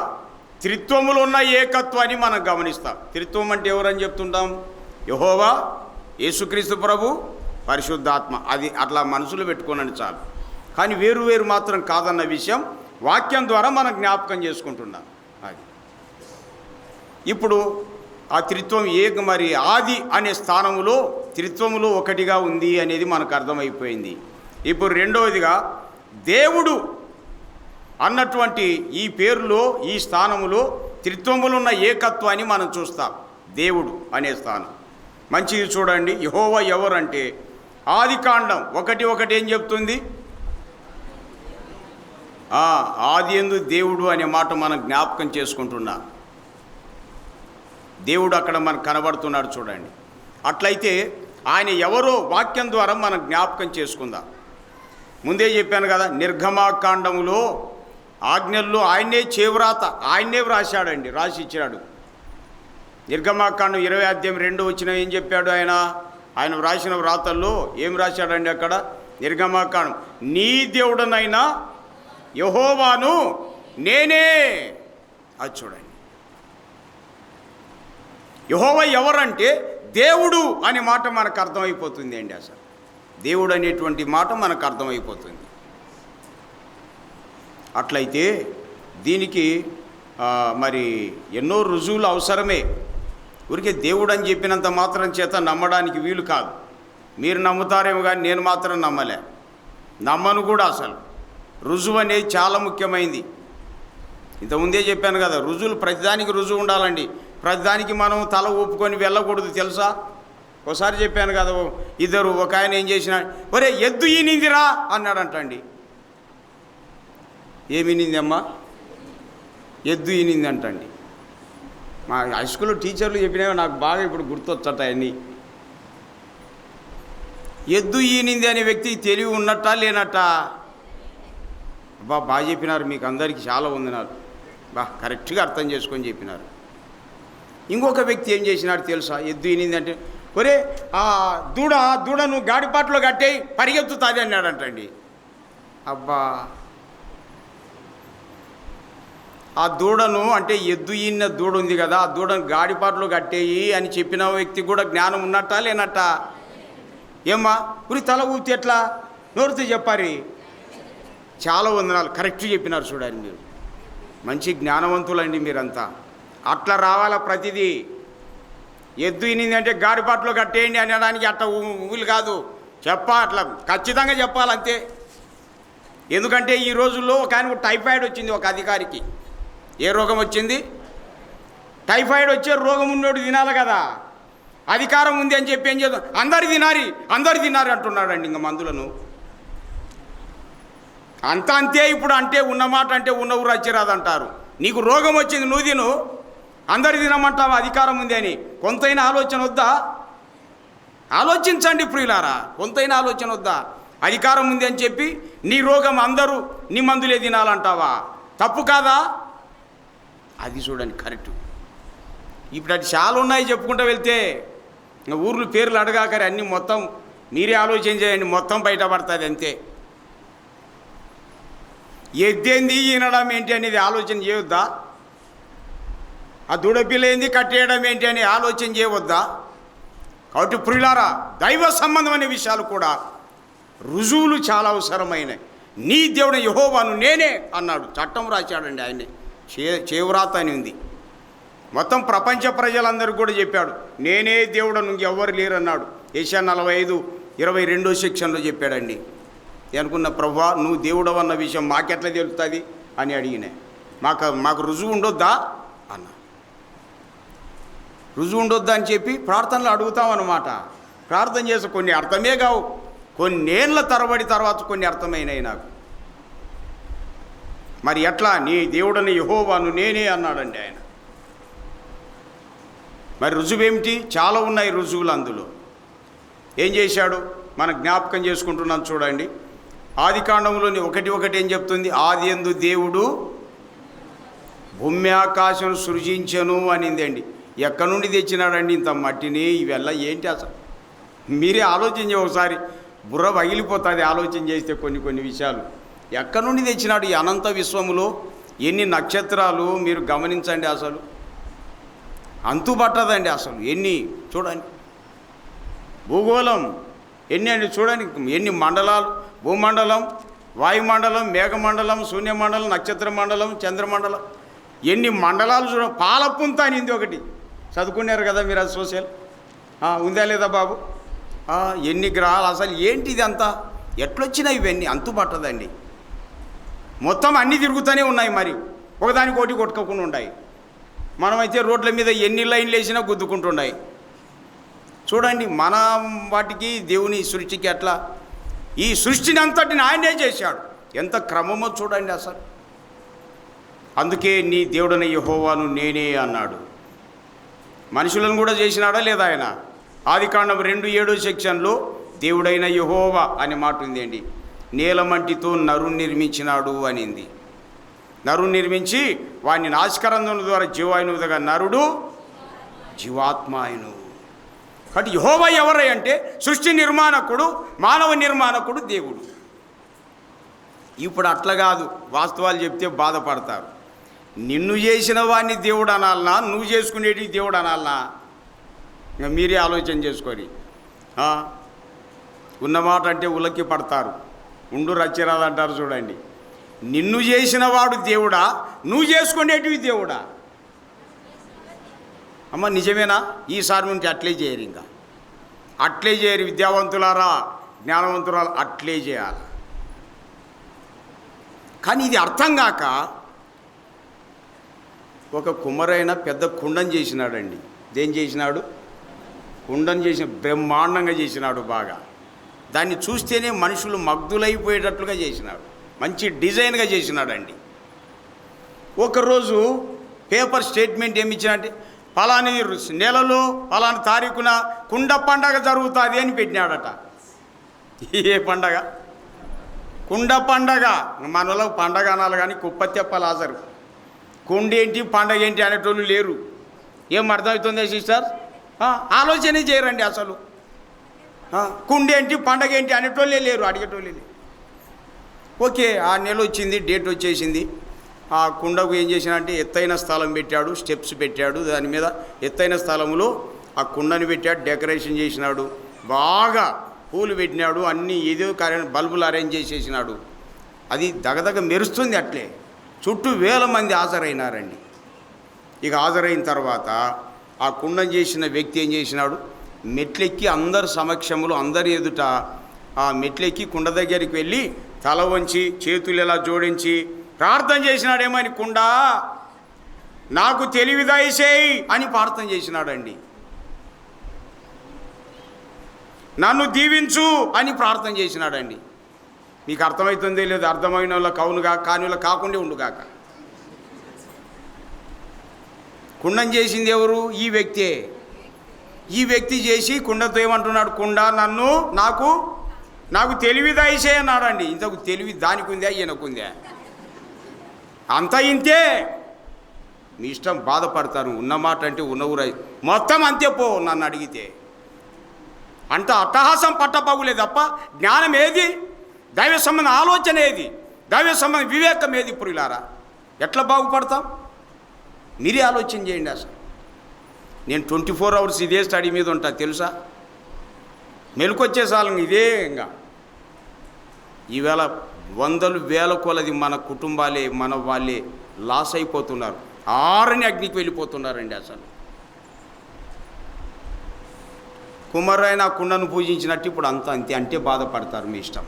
త్రిత్వములో ఉన్న ఏకత్వాన్ని మనం గమనిస్తాం. త్రిత్వం అంటే ఎవరని చెప్తుంటాం? యెహోవా, యేసుక్రీస్తు ప్రభు, పరిశుద్ధాత్మ. అది అట్లా మనసులో పెట్టుకోనండి చాలు. కానీ వేరు వేరు మాత్రం కాదన్న విషయం వాక్యం ద్వారా మనం జ్ఞాపకం చేసుకుంటున్నాం. అది ఇప్పుడు ఆ త్రిత్వం మరి ఆది అనే స్థానములో త్రిత్వములో ఒకటిగా ఉంది అనేది మనకు అర్థమైపోయింది. ఇప్పుడు రెండవదిగా దేవుడు అన్నటువంటి ఈ పేరులో ఈ స్థానములో త్రిత్వములో ఉన్న ఏకత్వాన్ని మనం చూస్తాం. దేవుడు అనే స్థానం మంచిది. చూడండి, యెహోవా ఎవరంటే ఆదికాండం 1:1 ఏం చెప్తుంది? ఆది యందు దేవుడు అనే మాట మనం జ్ఞాపకం చేసుకుంటున్నాం. దేవుడు అక్కడ మనకు కనబడుతున్నాడు. చూడండి, అట్లయితే ఆయన ఎవరో వాక్యం ద్వారా మనం జ్ఞాపకం చేసుకుందాం. ముందే చెప్పాను కదా, నిర్గమాకాండములో ఆజ్ఞల్లో ఆయనే చేవ్రాత ఆయనే వ్రాశాడండి, రాసి ఇచ్చాడు. నిర్గమాకాండం 20 అధ్యాయం 2 వచ్చిన ఏం చెప్పాడు ఆయన వ్రాసిన వ్రాతల్లో ఏం రాశాడండి అక్కడ? నిర్గమాకాండం, నీ దేవుడనైనా యెహోవాను నేనే. అది చూడండి, యెహోవా ఎవరంటే దేవుడు అనే మాట మనకు అర్థమైపోతుంది అండి. అసలు దేవుడు అనేటువంటి మాట మనకు అర్థమైపోతుంది. అట్లయితే దీనికి మరి ఎన్నో రుజువులు అవసరమే. ఊరికే దేవుడు అని చెప్పినంత మాత్రం చేత నమ్మడానికి వీలు కాదు. మీరు నమ్ముతారేమో కానీ నేను మాత్రం నమ్మను కూడా. అసలు రుజువు అనేది చాలా ముఖ్యమైనది. ఇంతకుముందే చెప్పాను కదా, రుజువులు ప్రతిదానికి రుజువు ఉండాలండి. ప్రతిదానికి మనం తల ఊపుకొని వెళ్ళకూడదు, తెలుసా? ఒకసారి చెప్పాను కదా, ఇద్దరు ఒక ఆయన ఏం చేసినాడు, ఒరే ఎద్దు ఈనిందిరా అన్నాడంటండి. ఏమినింది అమ్మా? ఎద్దు ఈనింది అంటండి. మా హై స్కూల్లో టీచర్లు చెప్పినవి నాకు బాగా ఇప్పుడు గుర్తొచ్చట అన్నీ. ఎద్దు ఈనింది అనే వ్యక్తికి తెలివి ఉన్నట్టా లేనట్టా? బాగా చెప్పినారు, మీకు అందరికీ చాలా వందనాలు. కరెక్ట్గా అర్థం చేసుకొని చెప్పినారు. ఇంకొక వ్యక్తి ఏం చేసినాడు తెలుసా? ఎద్దు ఈనింది అంటే, ఒరే ఆ దూడ నువ్వు గాడిపాట్లో కట్టేయి పరిగెత్తుతుంది అన్నాడంటండి. అబ్బా, ఆ దూడను అంటే ఎద్దు ఈన్న దూడ ఉంది కదా, ఆ దూడను గాడిపాట్లో కట్టేయి అని చెప్పిన వ్యక్తి కూడా జ్ఞానం ఉన్నట్టా లేనట్టా? ఏమ్మా ఉరి తల ఊపితే ఎట్లా? నోరుతో చెప్పారు. చాలా వందనాలు, కరెక్ట్ చెప్పినారు. చూడండి, మీరు మంచి జ్ఞానవంతులండి మీరంతా. అట్లా రావాలా ప్రతిదీ. ఎద్దు ఇనింది అంటే గాడిపాట్లో కట్టేయండి అనడానికి అట్లా ఊలు కాదు, అట్లా ఖచ్చితంగా చెప్పాలంతే. ఎందుకంటే ఈ రోజుల్లో ఒక ఆయనకు టైఫాయిడ్ వచ్చింది, ఒక అధికారికి. ఏ రోగం వచ్చింది? టైఫాయిడ్ వచ్చే రోగం ఉన్నోడు తినాలి కదా, అధికారం ఉంది అని చెప్పి ఏం చేద్దాం, అందరు తినారి అంటున్నాడండి. ఇంక మందులను అంతే. ఇప్పుడు అంటే ఉన్నమాట అంటే ఉన్న ఊరు వచ్చిరాదంటారు. నీకు రోగం వచ్చింది, నువ్వు తిను, అందరు తినమంటావు అధికారం ఉంది అని. కొంతైనా ఆలోచన వద్దా? ఆలోచించండి ప్రియులారా, కొంతైనా ఆలోచన వద్దా? అధికారం ఉంది అని చెప్పి నీ రోగం అందరూ నీ మందులే తినాలంటావా? తప్పు కాదా? అది చూడండి కరెక్ట్. ఇప్పుడు అది చాలా ఉన్నాయి చెప్పుకుంటూ వెళ్తే, ఊర్లు పేర్లు అడగాకరి అన్నీ మొత్తం మీరే ఆలోచన చేయండి, మొత్తం బయటపడుతుంది అంతే. ఎద్దేంది ఈనడం ఏంటి అనేది ఆలోచన చేయవద్దా? ఆ దూడపిల్ల ఏంది కట్టేయడం ఏంటి అని ఆలోచన చేయవద్దా? కాబట్టి ప్రియులారా, దైవ సంబంధమైన విషయాలు కూడా రుజువులు చాలా అవసరమైనవి. నీ దేవుడు యెహోవాను నేనే అన్నాడు, చట్టం రాశాడండి ఆయనే, చేవ్రాత అని ఉంది. మొత్తం ప్రపంచ ప్రజలందరికీ కూడా చెప్పాడు, నేనే దేవుడను ఇంకెవ్వరు లేరన్నాడు. యెషయా 45:22 సెక్షన్లో చెప్పాడండి. అనుకున్న ప్రభువా, నువ్వు దేవుడవు అన్న విషయం మాకెట్లా తెలుస్తుంది అని అడిగినా. మాకు రుజువు ఉండొద్దా అన్న. రుజువు ఉండొద్దా అని చెప్పి ప్రార్థనలు అడుగుతామన్నమాట. ప్రార్థన చేసి కొన్ని అర్థమే కావు, కొన్నేళ్ల తరబడి తర్వాత కొన్ని అర్థమైనాయి నాకు. మరి ఎట్లా? నీ దేవుడని యెహోవాను నేనే అన్నాడండి ఆయన. మరి రుజువేమిటి? చాలా ఉన్నాయి రుజువులు. అందులో ఏం చేశాడు మనం జ్ఞాపకం చేసుకుంటున్నాం చూడండి. ఆదికాండంలోని 1:1 ఏం చెప్తుంది? ఆదియందు దేవుడు భూమి ఆకాశం సృజించను అనిందండి. ఎక్కడి నుండి తెచ్చినాడండి ఇంత మట్టిని? ఇవెల్లా ఏంటి అసలు? మీరే ఆలోచించే, ఒకసారి బుర్ర పగిలిపోతుంది ఆలోచన చేస్తే కొన్ని విషయాలు. ఎక్కడి నుండి తెచ్చినాడు? ఈ అనంత విశ్వములో ఎన్ని నక్షత్రాలు మీరు గమనించండి. అసలు అంతుపట్టదండి అసలు. ఎన్ని చూడండి, భూగోళం ఎన్ని అండి చూడండి, ఎన్ని మండలాలు, భూమండలం, వాయుమండలం, మేఘమండలం, శూన్యమండలం, నక్షత్ర మండలం, చంద్రమండలం, ఎన్ని మండలాలు చూడ. పాలపుంత అనింది ఒకటి, చదువుకున్నారు కదా మీరు, అది సోషల్ ఉందా లేదా బాబు? ఎన్ని గ్రహాలు అసలు ఏంటిది అంతా? ఎట్లొచ్చినాయి ఇవన్నీ? అంతుపట్టదండి. మొత్తం అన్నీ తిరుగుతూనే ఉన్నాయి, మరి ఒకదానికోటి కొట్టుకోకుండా ఉన్నాయి. మనమైతే రోడ్ల మీద ఎన్ని లైన్లు వేసినా గుద్దుకుంటున్నాయి. చూడండి మన వాటికి దేవుని సృష్టికి అట్లా. ఈ సృష్టిని అంతటిని ఆయనే చేశాడు, ఎంత క్రమమో చూడండి అసలు. అందుకే నీ దేవుడని యెహోవాను నేనే అన్నాడు. మనుషులను కూడా చేసినాడా లేదా ఆయన? ఆదికాండం 2:7 సెక్షన్లో దేవుడైన యెహోవా అనే మాట ఉందండి. నీలమంటితో నరుని నిర్మించినాడు అనింది. నరుని నిర్మించి వాడిని నాసికారంధ్రం ద్వారా జీవాయునుగా నరుడు జీవాత్మాయను. కాబట్టి యెహోవా ఎవరై అంటే సృష్టి నిర్మాణకుడు, మానవ నిర్మాణకుడు దేవుడు. ఇప్పుడు అట్లా కాదు, వాస్తవాలు చెప్తే బాధపడతారు. నిన్ను చేసిన వాడిని దేవుడు అనాలనా, నువ్వు చేసుకునేటి దేవుడు అనాలనా? ఇంకా మీరే ఆలోచన చేసుకొని ఉన్నమాట అంటే ఉలక్కి పడతారు. ఉండు రచ్చిరాదంటారు చూడండి. నిన్ను చేసిన వాడు దేవుడా, నువ్వు చేసుకునేటివి దేవుడా? అమ్మ నిజమేనా? ఈసారి నుంచి అట్లే చేయరు, ఇంకా అట్లే చేయరు. విద్యావంతులారా, జ్ఞానవంతులారా, అట్లే చేయాలి. కానీ ఇది అర్థం కాక ఒక కుమ్మరైన పెద్ద కుండం చేసినాడండి. దేం చేసినాడు? కుండం చేసిన, బ్రహ్మాండంగా చేసినాడు. బాగా దాన్ని చూస్తేనే మనుషులు మగ్ధులైపోయేటట్లుగా చేసినాడు. మంచి డిజైన్గా చేసినాడండి. ఒకరోజు పేపర్ స్టేట్మెంట్ ఏమి ఇచ్చినంటే, పలాని నెలలో పలాని తారీఖున కుండ పండగ జరుగుతుంది అని పెట్టినాడట. ఏ పండగ? కుండ పండగ. మనలో పండగ అనాలి కానీ కుప్పతెప్పలు హాజరు. కుండ ఏంటి పండగ ఏంటి అనేటోళ్ళు లేరు. ఏం అర్థమవుతుందా సిస్టర్? ఆలోచనే చేయరండి అసలు. కుండ ఏంటి పండగ ఏంటి అనేటోళ్ళే లేరు, అడిగేటోళ్ళే లేరు. ఓకే, ఆ నెల వచ్చింది, డేట్ వచ్చేసింది. ఆ కుండకు ఏం చేసినంటే ఎత్తైన స్థలం పెట్టాడు, స్టెప్స్ పెట్టాడు. దాని మీద ఎత్తైన స్థలంలో ఆ కుండని పెట్టాడు, డెకరేషన్ చేసినాడు, బాగా పూలు పెట్టినాడు, అన్నీ ఏదో బల్బులు అరేంజ్ చేసేసినాడు. అది దగదగ మెరుస్తుంది. అట్లే చుట్టూ 1000 మంది హాజరైనారండి. ఇక హాజరైన తర్వాత ఆ కుండం చేసిన వ్యక్తి ఏం చేసినాడు, మెట్లెక్కి అందరి సమక్షంలో, అందరి ఎదుట ఆ మెట్లెక్కి కుండ దగ్గరికి వెళ్ళి తల వంచి చేతులు ఇలా జోడించి ప్రార్థన చేసినాడేమని, కుండా నాకు తెలివి దయచేయి అని ప్రార్థన చేసినాడండి. నన్ను దీవించు అని ప్రార్థన చేసినాడండి. మీకు అర్థమవుతుందే లేదు? అర్థమైన వాళ్ళకి అవునుగా, కాని వాళ్ళకి కాకుండా ఉండుగాక. కుండం చేసింది ఎవరు? ఈ వ్యక్తే. ఈ వ్యక్తి చేసి కుండతో ఏమంటున్నాడు, కుండ నన్ను నాకు తెలివి దయచేయి అన్నాడండి. ఇంతకు తెలివి దానికి ఉందా, ఈయనకుందా? అంతా ఇంతే. మీ ఇష్టం, బాధపడతాను. ఉన్నమాట అంటే ఉన్నవురై మొత్తం అంతే పో నన్ను అడిగితే. అంత అట్టహాసం పట్టపగులే తప్ప జ్ఞానం ఏది? దైవ సంబంధ ఆలోచన ఏది? దైవ సంబంధ వివేకం ఏది? పురిలారా, ఎట్లా బాగుపడతాం? మీరే ఆలోచన చేయండి. అసలు నేను 24 hours ఇదే స్టడీ మీద ఉంటా తెలుసా? మెలుకొచ్చేసాలను ఇదే. ఇంకా ఈవేళ 100,000 కొలది మన కుటుంబాలే, మన వాళ్ళే లాస్ అయిపోతున్నారు. ఆరని అగ్నికి వెళ్ళిపోతున్నారండి. అసలు కుమారైన కుండను పూజించినట్టు ఇప్పుడు అంతా అంతే. అంటే బాధపడతారు. మీ ఇష్టం.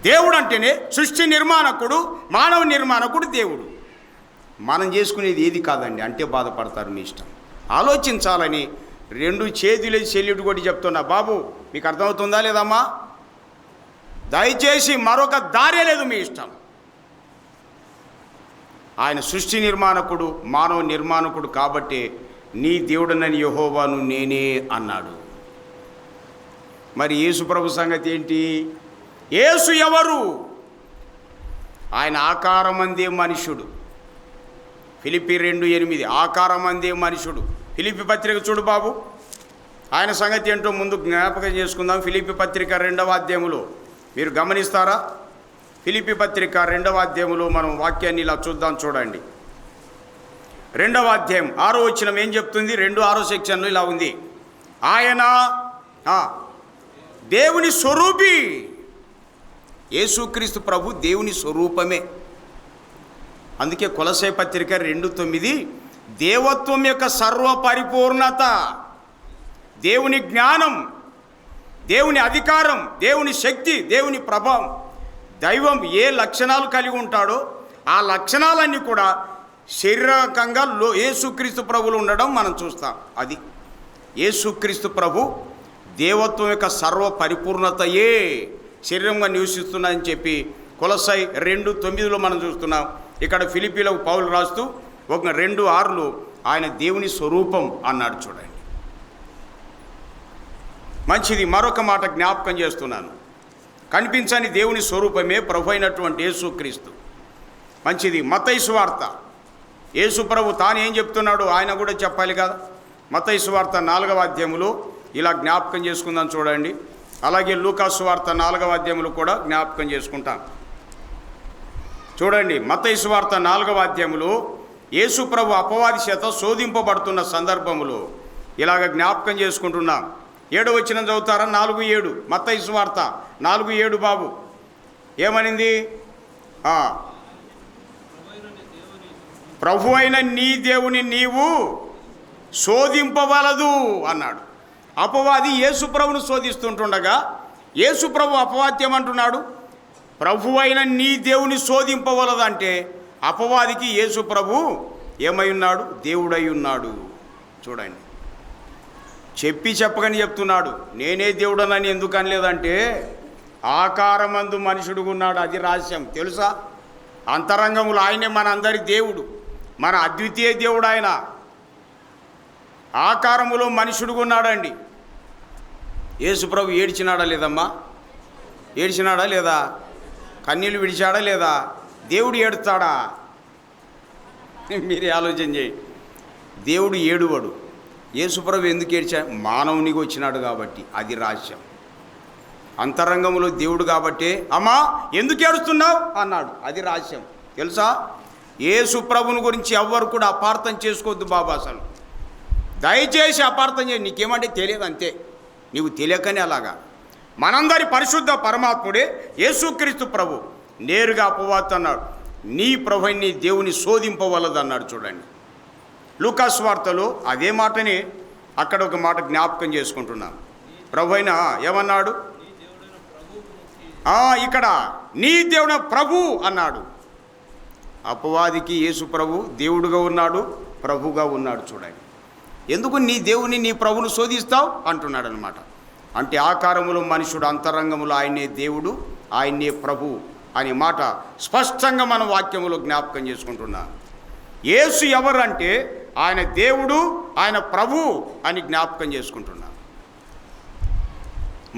దేవుడు అంటేనే సృష్టి నిర్మాణకుడు, మానవ నిర్మాణకుడు దేవుడు. మనం చేసుకునేది ఏది కాదండి. అంటే బాధపడతారు. మీ ఇష్టం. ఆలోచించాలని 2 చేతులు చెల్లిడు కూడా చెప్తున్నా. బాబు మీకు అర్థమవుతుందా లేదమ్మా? దయచేసి మరొక దారే లేదు. మీ ఇష్టం. ఆయన సృష్టి నిర్మాణకుడు, మానవ నిర్మాణకుడు కాబట్టి నీ దేవుడనని యెహోవాను నేనే అన్నాడు. మరి యేసు ప్రభు సంగతి ఏంటి? యేసు ఎవరు? ఆయన ఆకారమందే మనుష్యుడు. ఫిలిప్పి 2:8 ఆకారమందే మనుష్యుడు. ఫిలిప్పి పత్రిక చూడు బాబు. ఆయన సంగతి ఏంటో ముందు జ్ఞాపకం చేసుకుందాం. ఫిలిప్పి పత్రిక 2వ అధ్యాయములో మీరు గమనిస్తారా? ఫిలిప్పి పత్రిక 2వ అధ్యాయములో మనం వాక్యాన్ని ఇలా చూద్దాం. చూడండి, 2వ అధ్యాయం 6వ వచనం ఏం చెప్తుంది? 2:6 సెక్షన్లో ఇలా ఉంది. ఆయన దేవుని స్వరూపి. యేసుక్రీస్తు ప్రభు దేవుని స్వరూపమే. అందుకే కొలసై పత్రిక 2:9 దేవత్వం యొక్క సర్వ పరిపూర్ణత, దేవుని జ్ఞానం, దేవుని అధికారం, దేవుని శక్తి, దేవుని ప్రభావం, దైవం ఏ లక్షణాలు కలిగి ఉంటాడో ఆ లక్షణాలన్నీ కూడా శారీరకంగా యేసుక్రీస్తు ప్రభువులో ఉండడం మనం చూస్తాం. అది యేసుక్రీస్తు ప్రభు దేవత్వం యొక్క సర్వ పరిపూర్ణతయే శరీరంగా నివసిస్తున్నాయని చెప్పి కొలసై 2:9లో మనం చూస్తున్నాం. ఇక్కడ ఫిలిప్పీలకు పౌలు రాస్తూ 2:6లో ఆయన దేవుని స్వరూపం అన్నాడు. చూడండి, మంచిది. మరొక మాట జ్ఞాపకం చేస్తున్నాను. కనిపించని దేవుని స్వరూపమే ప్రభు అయినటువంటి యేసుక్రీస్తు. మంచిది. మత్తయి సువార్త, యేసు ప్రభు తాను ఏం చెప్తున్నాడు ఆయన కూడా చెప్పాలి కదా. మత్తయి సువార్త 4వ అధ్యాయములో ఇలా జ్ఞాపకం చేసుకుందాం చూడండి. అలాగే లూకా సువార్త 4వ అధ్యాయములు కూడా జ్ఞాపకం చేసుకుంటాం చూడండి. మత్తయి సువార్త 4వ అధ్యాయములో యేసు ప్రభు అపవాది చేత శోధింపబడుతున్న సందర్భములో ఇలాగ జ్ఞాపకం చేసుకుంటున్నాం. 7వ వచనం చదువుతారా? 4:7 మత్తయి సువార్త 4:7 బాబు ఏమనింది? ప్రభు అయిన నీ దేవుని నీవు శోధింపవలదు అన్నాడు. అపవాది యేసు ప్రభును శోధిస్తుంటుండగా యేసు ప్రభు అపవాద్యం అంటున్నాడు, ప్రభు అయిన నీ దేవుని శోధింపవలదంటే అపవాదికి యేసు ప్రభు ఏమై ఉన్నాడు? దేవుడై ఉన్నాడు. చూడండి, చెప్పకని చెప్తున్నాడు. నేనే దేవుడనని ఎందుకు అనలేదంటే ఆకారమందు మనుషుడుగా ఉన్నాడు. అది రహస్యం తెలుసా? అంతరంగములు ఆయనే మన అందరి దేవుడు, మన అద్వితీయ దేవుడు ఆయన. ఆకారములో మనుషుడుగా ఉన్నాడండి. యేసు ప్రభు ఏడ్చినాడా లేదమ్మా? ఏడ్చినాడా లేదా? కన్నీళ్ళు విడిచాడా లేదా? దేవుడు ఏడుస్తాడా? మీరే ఆలోచన చేయండి. దేవుడు ఏడువాడు. యేసుప్రభు ఎందుకు ఏడ్చా? మానవునికి వచ్చినాడు కాబట్టి. అది రహస్యం. అంతరంగంలో దేవుడు కాబట్టి అమ్మా ఎందుకు ఏడుస్తున్నావు అన్నాడు. అది రహస్యం తెలుసా? యేసు ప్రభుని గురించి ఎవ్వరు కూడా అపార్థం చేసుకోవద్దు బాబా. అసలు దయచేసి అపార్థం చేయి. నీకేమంటే తెలియదు అంతే, నీకు తెలియకనే అలాగా. మనందరి పరిశుద్ధ పరమాత్ముడే యేసుక్రీస్తు ప్రభు నేరుగా అపవాది అన్నాడు, నీ ప్రభు నీ దేవుని శోధింపవలదు అన్నాడు. చూడండి, లూకా సువార్తలో అదే మాటని అక్కడ ఒక మాట జ్ఞాపకం చేసుకుంటున్నాం. ప్రభు అయినా ఏమన్నాడు? ఇక్కడ నీ దేవుని ప్రభు అన్నాడు. అపవాదికి యేసు ప్రభు దేవుడుగా ఉన్నాడు, ప్రభుగా ఉన్నాడు. చూడండి, ఎందుకు నీ దేవుని నీ ప్రభును శోధిస్తావు అంటున్నాడు అనమాట. అంటే ఆకారములో మనుషుడు, అంతరంగములో ఆయనే దేవుడు, ఆయనే ప్రభు అనే మాట స్పష్టంగా మన వాక్యములో జ్ఞాపకం చేసుకుంటున్నాం. యేసు ఎవరంటే ఆయన దేవుడు, ఆయన ప్రభు అని జ్ఞాపకం చేసుకుంటున్నాం.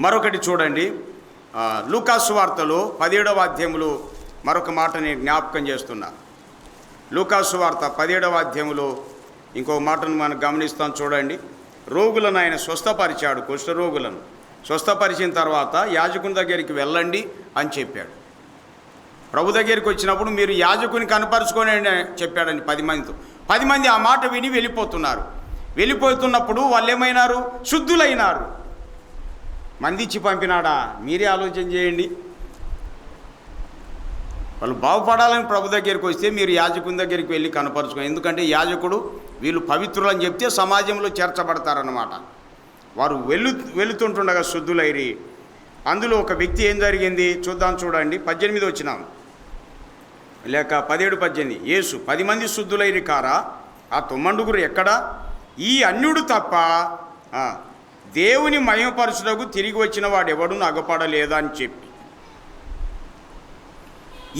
మరొకటి చూడండి, లూకా సువార్తలో 17వ అధ్యాయములో మరొక మాట నేను జ్ఞాపకం చేస్తున్నా. లూకా సువార్త 17వ అధ్యాయములో ఇంకో మాటను మనం గమనిస్తాం. చూడండి, రోగులను ఆయన స్వస్థపరిచాడు. కుష్ఠరోగులను స్వస్థపరిచిన తర్వాత యాజకుని దగ్గరికి వెళ్ళండి అని చెప్పాడు. ప్రభు దగ్గరికి వచ్చినప్పుడు మీరు యాజకుని కనపరుచుకొని చెప్పాడని 10 మందితో. 10 మంది ఆ మాట విని వెళ్ళిపోతున్నారు. వెళ్ళిపోతున్నప్పుడు వాళ్ళు ఏమైనారు? శుద్ధులైనారు. మందిచ్చి పంపినాడా? మీరే ఆలోచన చేయండి. వాళ్ళు బాగుపడాలని ప్రభు దగ్గరికి వస్తే మీరు యాజకుని దగ్గరికి వెళ్ళి కనపరుచుకోండి. ఎందుకంటే యాజకుడు వీళ్ళు పవిత్రులని చెప్తే సమాజంలో చేర్చబడతారన్నమాట. వారు వెళుతుంటుండగా శుద్ధులైరి. అందులో ఒక వ్యక్తి ఏం జరిగింది చూద్దాం. చూడండి, 18 వచ్చినాం లేక 17-18. యేసు 10 మంది శుద్ధులైరి కారా, ఆ 9 ఎక్కడా? ఈ అన్యుడు తప్ప దేవుని మహిమపరచుటకు తిరిగి వచ్చిన వాడెవడు అగపడలేదా అని చెప్పి.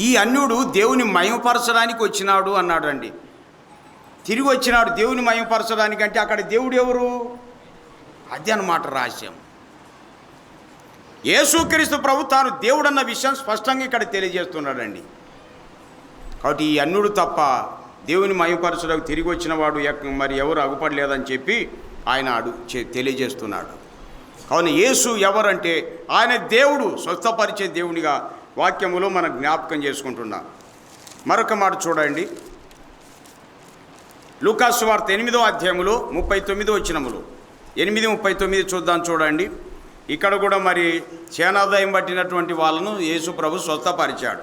ఈ అన్యుడు దేవుని మహిమపరచడానికి వచ్చినాడు అన్నాడండి. తిరిగి వచ్చినాడు దేవుని మహిమపరచడానికి. అంటే అక్కడ దేవుడు ఎవరు? అది అన్నమాట రహస్యం. యేసుక్రీస్తు ప్రభు తాను దేవుడన్న విషయం స్పష్టంగా ఇక్కడ తెలియజేస్తున్నాడండి. కాబట్టి ఈ అన్యుడు తప్ప దేవుని మహిమపరచడానికి తిరిగి వచ్చిన వాడు మరి ఎవరు అగుపడలేదని చెప్పి ఆయన తెలియజేస్తున్నాడు. కావున యేసు ఎవరంటే ఆయన దేవుడు, స్వస్థపరిచే దేవునిగా వాక్యములో మనం జ్ఞాపకం చేసుకుంటున్నాం. మరొక మాట చూడండి, లూకా సువార్త 8వ అధ్యాయములో 39 వచనములు 8:39 చూద్దాం. చూడండి, ఇక్కడ కూడా మరి చేనాదాయం పట్టినటువంటి వాళ్ళను యేసు ప్రభు స్వస్థపరిచాడు.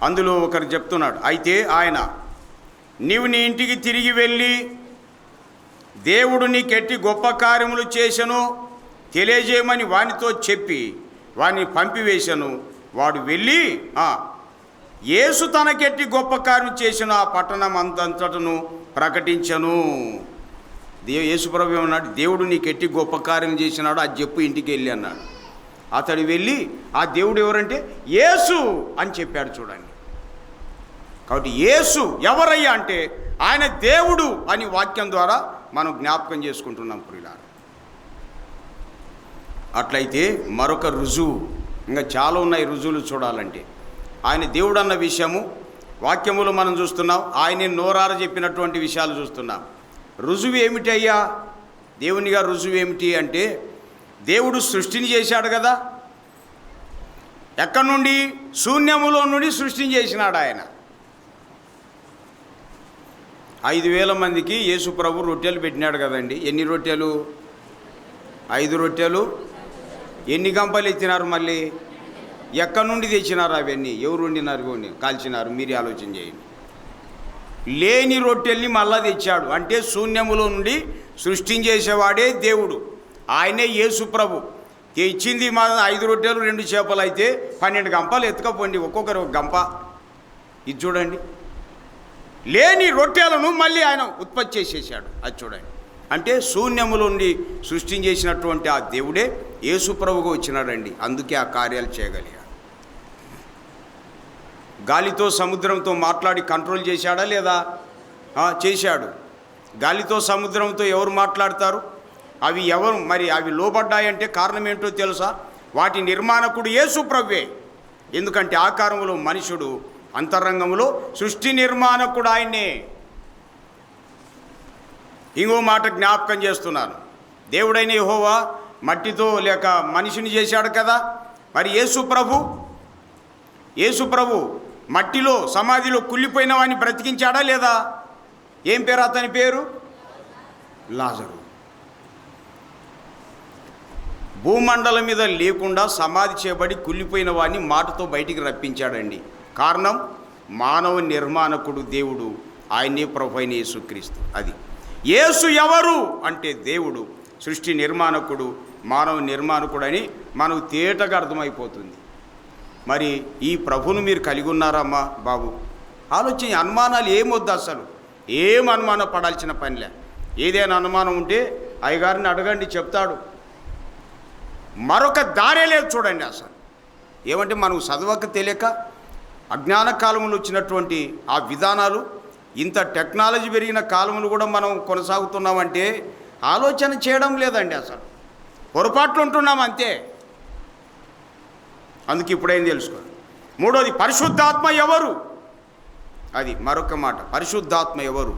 అందులో ఒకరు చెప్తున్నాడు, అయితే ఆయన నీవు నీ ఇంటికి తిరిగి వెళ్ళి దేవుడు నీకెట్టి గొప్ప కార్యములు చేసెను తెలియజేయమని వానితో చెప్పి వాని పంపివేశను. వాడు వెళ్ళి యేసు తనకెట్టి గొప్ప కార్యం చేసిన ఆ పట్టణం అంతటను ప్రకటించను. యేసుప్రభు ఏమన్నాడు? దేవుడు నీకెట్టి గొప్ప కార్యం చేసినాడు అది చెప్పు ఇంటికి వెళ్ళి అన్నాడు. అతడు వెళ్ళి ఆ దేవుడు ఎవరంటే యేసు అని చెప్పాడు. చూడండి, కాబట్టి యేసు ఎవరయ్యా అంటే ఆయన దేవుడు అని వాక్యం ద్వారా మనం జ్ఞాపకం చేసుకుంటున్నాం. ప్రియులారా, అట్లయితే మరొక రుజువు, ఇంకా చాలా ఉన్నాయి రుజువులు చూడాలంటే. ఆయన దేవుడు అన్న విషయము వాక్యములు మనం చూస్తున్నాం, ఆయన నోరార చెప్పినటువంటి విషయాలు చూస్తున్నాం. రుజువు ఏమిటి అయ్యా? దేవునిగా రుజువు ఏమిటి అంటే, దేవుడు సృష్టిని చేశాడు కదా. ఎక్కడి నుండి? శూన్యములో నుండి సృష్టిని చేసినాడు ఆయన. 5,000 మందికి యేసు ప్రభు రొట్టెలు పెట్టినాడు కదండి. ఎన్ని రొట్టెలు? 5 రొట్టెలు. ఎన్ని గంపలు ఎత్తినారు? మళ్ళీ ఎక్కడి నుండి తెచ్చినారు అవన్నీ? ఎవరు వండినారు? కాల్చినారు? మీరే ఆలోచన చేయండి. లేని రొట్టెల్ని మళ్ళా తెచ్చాడు అంటే శూన్యములో నుండి సృష్టించేసేవాడే దేవుడు. ఆయనే యేసు ప్రభు. తెచ్చింది మా 5 రొట్టెలు 2 చేపలు అయితే 12 గంపలు ఎత్తుకపోండి, ఒక్కొక్కరు ఒక గంప. ఇది చూడండి, లేని రొట్టెలను మళ్ళీ ఆయన ఉత్పత్తి చేసేసాడు. అది చూడండి. అంటే శూన్యములో నుండి సృష్టించేసినటువంటి ఆ దేవుడే యేసు ప్రభుగా వచ్చినాడండి. అందుకే ఆ కార్యాలు చేయగలిగాడు. గాలితో సముద్రంతో మాట్లాడి కంట్రోల్ చేశాడా లేదా? చేశాడు. గాలితో సముద్రంతో ఎవరు మాట్లాడతారు? అవి ఎవరు మరి? అవి లోబడ్డాయంటే కారణం ఏంటో తెలుసా? వాటి నిర్మాణకుడు యేసు ప్రభువే. ఎందుకంటే ఆకారములో మనుషుడు, అంతరంగంలో సృష్టి నిర్మాణకుడు ఆయన్నే. ఇంకో మాట జ్ఞాపకం చేస్తున్నాను. దేవుడైన యెహోవా మట్టితో లేక మనిషిని చేశాడు కదా. మరి యేసు ప్రభు మట్టిలో సమాధిలో కుళ్ళిపోయిన వాడిని బ్రతికించాడా లేదా? ఏం పేరు అతని పేరు? లాజరు. భూమండలం మీద లేకుండా సమాధి చేయబడి కుళ్ళిపోయిన వాడిని మాటతో బయటికి రప్పించాడండి. కారణం, మానవ నిర్మాణకుడు దేవుడు, ఆయనే ప్రభు అయిన యేసుక్రీస్తు. అది యేసు ఎవరు అంటే దేవుడు, సృష్టి నిర్మాణకుడు, మానవ నిర్మాణకుడు అని మనకు తేటగా అర్థమైపోతుంది. మరి ఈ ప్రభును మీరు కలిగి ఉన్నారమ్మా బాబు? ఆలోచన. అనుమానాలు ఏమొద్దు, అసలు ఏం అనుమానం పడాల్సిన పనిలే. ఏదైనా అనుమానం ఉంటే అయ్యగారిని అడగండి, చెప్తాడు. మరొక దారే లేదు చూడండి. అసలు ఏమంటే మనకు చదవక తెలియక అజ్ఞాన కాలంలో వచ్చినటువంటి ఆ విధానాలు, ఇంత టెక్నాలజీ పెరిగిన కాలంలో కూడా మనం కొనసాగుతున్నామంటే ఆలోచన చేయడం లేదండి. అసలు పొరపాట్లు ఉంటున్నాం అంతే. అందుకు ఇప్పుడేం తెలుసుకోండి. మూడోది, పరిశుద్ధాత్మ ఎవరు? అది మరొక మాట. పరిశుద్ధాత్మ ఎవరు?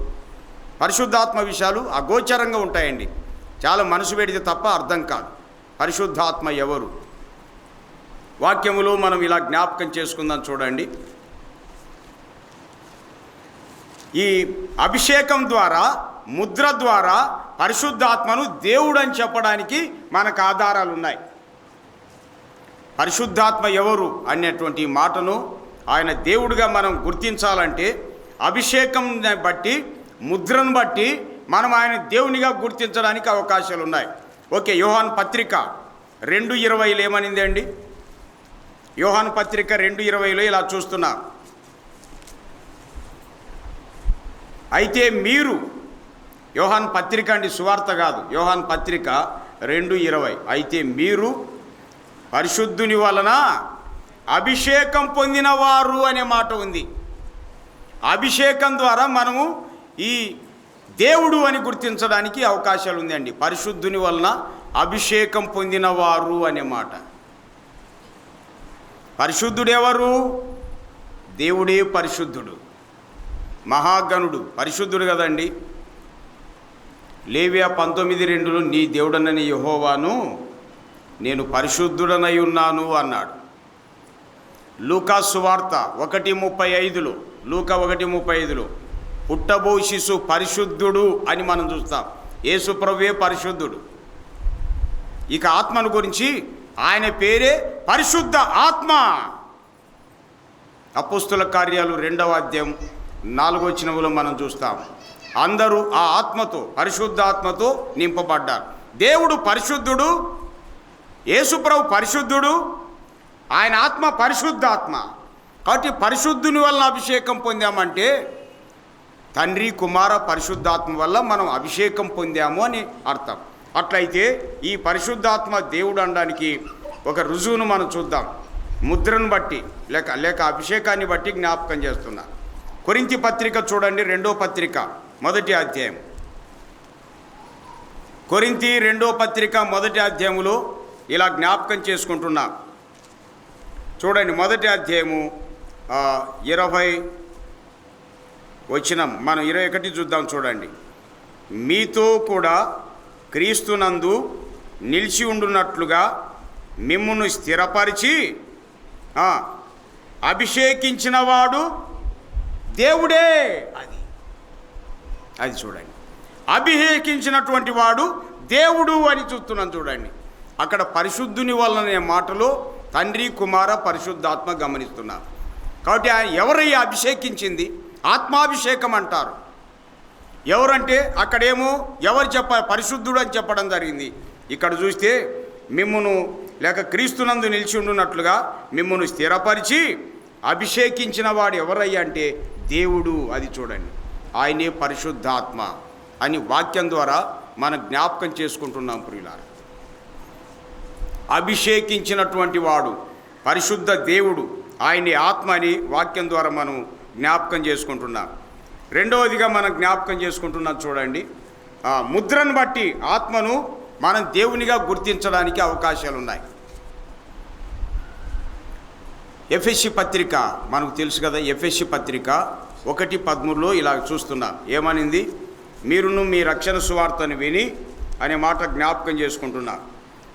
పరిశుద్ధాత్మ విషయాలు అగోచరంగా ఉంటాయండి. చాలా మనసు పెడితే తప్ప అర్థం కాదు. పరిశుద్ధాత్మ ఎవరు? వాక్యములో మనం ఇలా జ్ఞాపకం చేసుకుందాం చూడండి. ఈ అభిషేకం ద్వారా, ముద్ర ద్వారా పరిశుద్ధాత్మను దేవుడు అని చెప్పడానికి మనకు ఆధారాలు ఉన్నాయి. పరిశుద్ధాత్మ ఎవరు అనేటువంటి మాటను ఆయన దేవుడిగా మనం గుర్తించాలంటే అభిషేకం బట్టి, ముద్రను బట్టి మనం ఆయన దేవునిగా గుర్తించడానికి అవకాశాలు ఉన్నాయి. ఓకే, యోహాను పత్రిక 2:20 ఏమనింది అండి? యోహాను పత్రిక 2:20 ఇలా చూస్తున్నా. అయితే మీరు, యోహాను పత్రిక అండి, సువార్త కాదు, యోహాను పత్రిక 2:20. అయితే మీరు పరిశుద్ధుని వలన అభిషేకం పొందినవారు అనే మాట ఉంది. అభిషేకం ద్వారా మనము ఈ దేవుడు అని గుర్తించడానికి అవకాశాలు ఉందండి. పరిశుద్ధుని వలన అభిషేకం పొందినవారు అనే మాట. పరిశుద్ధుడెవరు? దేవుడే పరిశుద్ధుడు, మహాగణుడు, పరిశుద్ధుడు కదండి. లేవియా 19:2లో నీ దేవుడనని యెహోవాను నేను పరిశుద్ధుడనై ఉన్నాను అన్నాడు. లూకా సువార్త 1:35లో, లూకా 1:35లో పుట్టబో శిశు పరిశుద్ధుడు అని మనం చూస్తాం. యేసు ప్రభువే పరిశుద్ధుడు. ఇక ఆత్మను గురించి ఆయన పేరే పరిశుద్ధ ఆత్మ. అపోస్తుల కార్యాలు 2వ అధ్యాయం 4వ వచనంలో మనం చూస్తాం. అందరూ ఆ ఆత్మతో, పరిశుద్ధ ఆత్మతో నింపబడ్డారు. దేవుడు పరిశుద్ధుడు, యేసు ప్రభు పరిశుద్ధుడు, ఆయన ఆత్మ పరిశుద్ధాత్మ. కాబట్టి పరిశుద్ధుని వల్ల అభిషేకం పొందామంటే తండ్రి, కుమార, పరిశుద్ధాత్మ వల్ల మనం అభిషేకం పొందాము అని అర్థం. అట్లయితే ఈ పరిశుద్ధాత్మ దేవుడు అనడానికి ఒక రుజువును మనం చూద్దాం. ముద్రను బట్టి లేక అభిషేకాన్ని బట్టి జ్ఞాపకం చేస్తున్నా. కొరింథీ పత్రిక చూడండి, 2వ పత్రిక 1వ అధ్యాయం. కొరింథీ 2వ పత్రిక 1వ అధ్యాయంలో ఇలా జ్ఞాపకం చేసుకుంటున్నాం. చూడండి, మొదటి అధ్యాయము 20 వచనం, మనం 21 చూద్దాం. చూడండి, మీతో కూడా క్రీస్తునందు నిలిచి ఉండునట్లుగా మిమ్మును స్థిరపరిచి అభిషేకించిన వాడు దేవుడే. అది చూడండి, అభిషేకించినటువంటి వాడు దేవుడు అని చూస్తున్నాం. చూడండి, అక్కడ పరిశుద్ధుని వలన మాటలో తండ్రి, కుమార, పరిశుద్ధాత్మ గమనిస్తున్నారు. కాబట్టి ఎవరయ్యా అభిషేకించింది? ఆత్మాభిషేకం అంటారు. ఎవరంటే అక్కడేమో ఎవరు పరిశుద్ధుడు అని చెప్పడం జరిగింది. ఇక్కడ చూస్తే మిమ్మును లేక క్రీస్తునందు నిలిచి ఉండునట్లుగా మిమ్మును స్థిరపరిచి అభిషేకించిన వాడు ఎవరయ్యా అంటే దేవుడు. అది చూడండి, ఆయనే పరిశుద్ధాత్మ అని వాక్యం ద్వారా మనం జ్ఞాపకం చేసుకుంటున్నాం ప్రియులారా. అభిషేకించినటువంటి వాడు పరిశుద్ధ దేవుడు, ఆయనే ఆత్మ అని వాక్యం ద్వారా మనం జ్ఞాపకం చేసుకుంటున్నాం. రెండవదిగా మనం జ్ఞాపకం చేసుకుంటున్నాం. చూడండి, ముద్రను బట్టి ఆత్మను మనం దేవునిగా గుర్తించడానికి అవకాశాలు ఉన్నాయి. ఎఫెసీ పత్రిక మనకు తెలుసు కదా, ఎఫెసీ పత్రిక 1:13 ఇలా చూస్తున్నాం. ఏమనింది? మీరును మీ రక్షణ సువార్తను విని అనే మాట జ్ఞాపకం చేసుకుంటున్నా.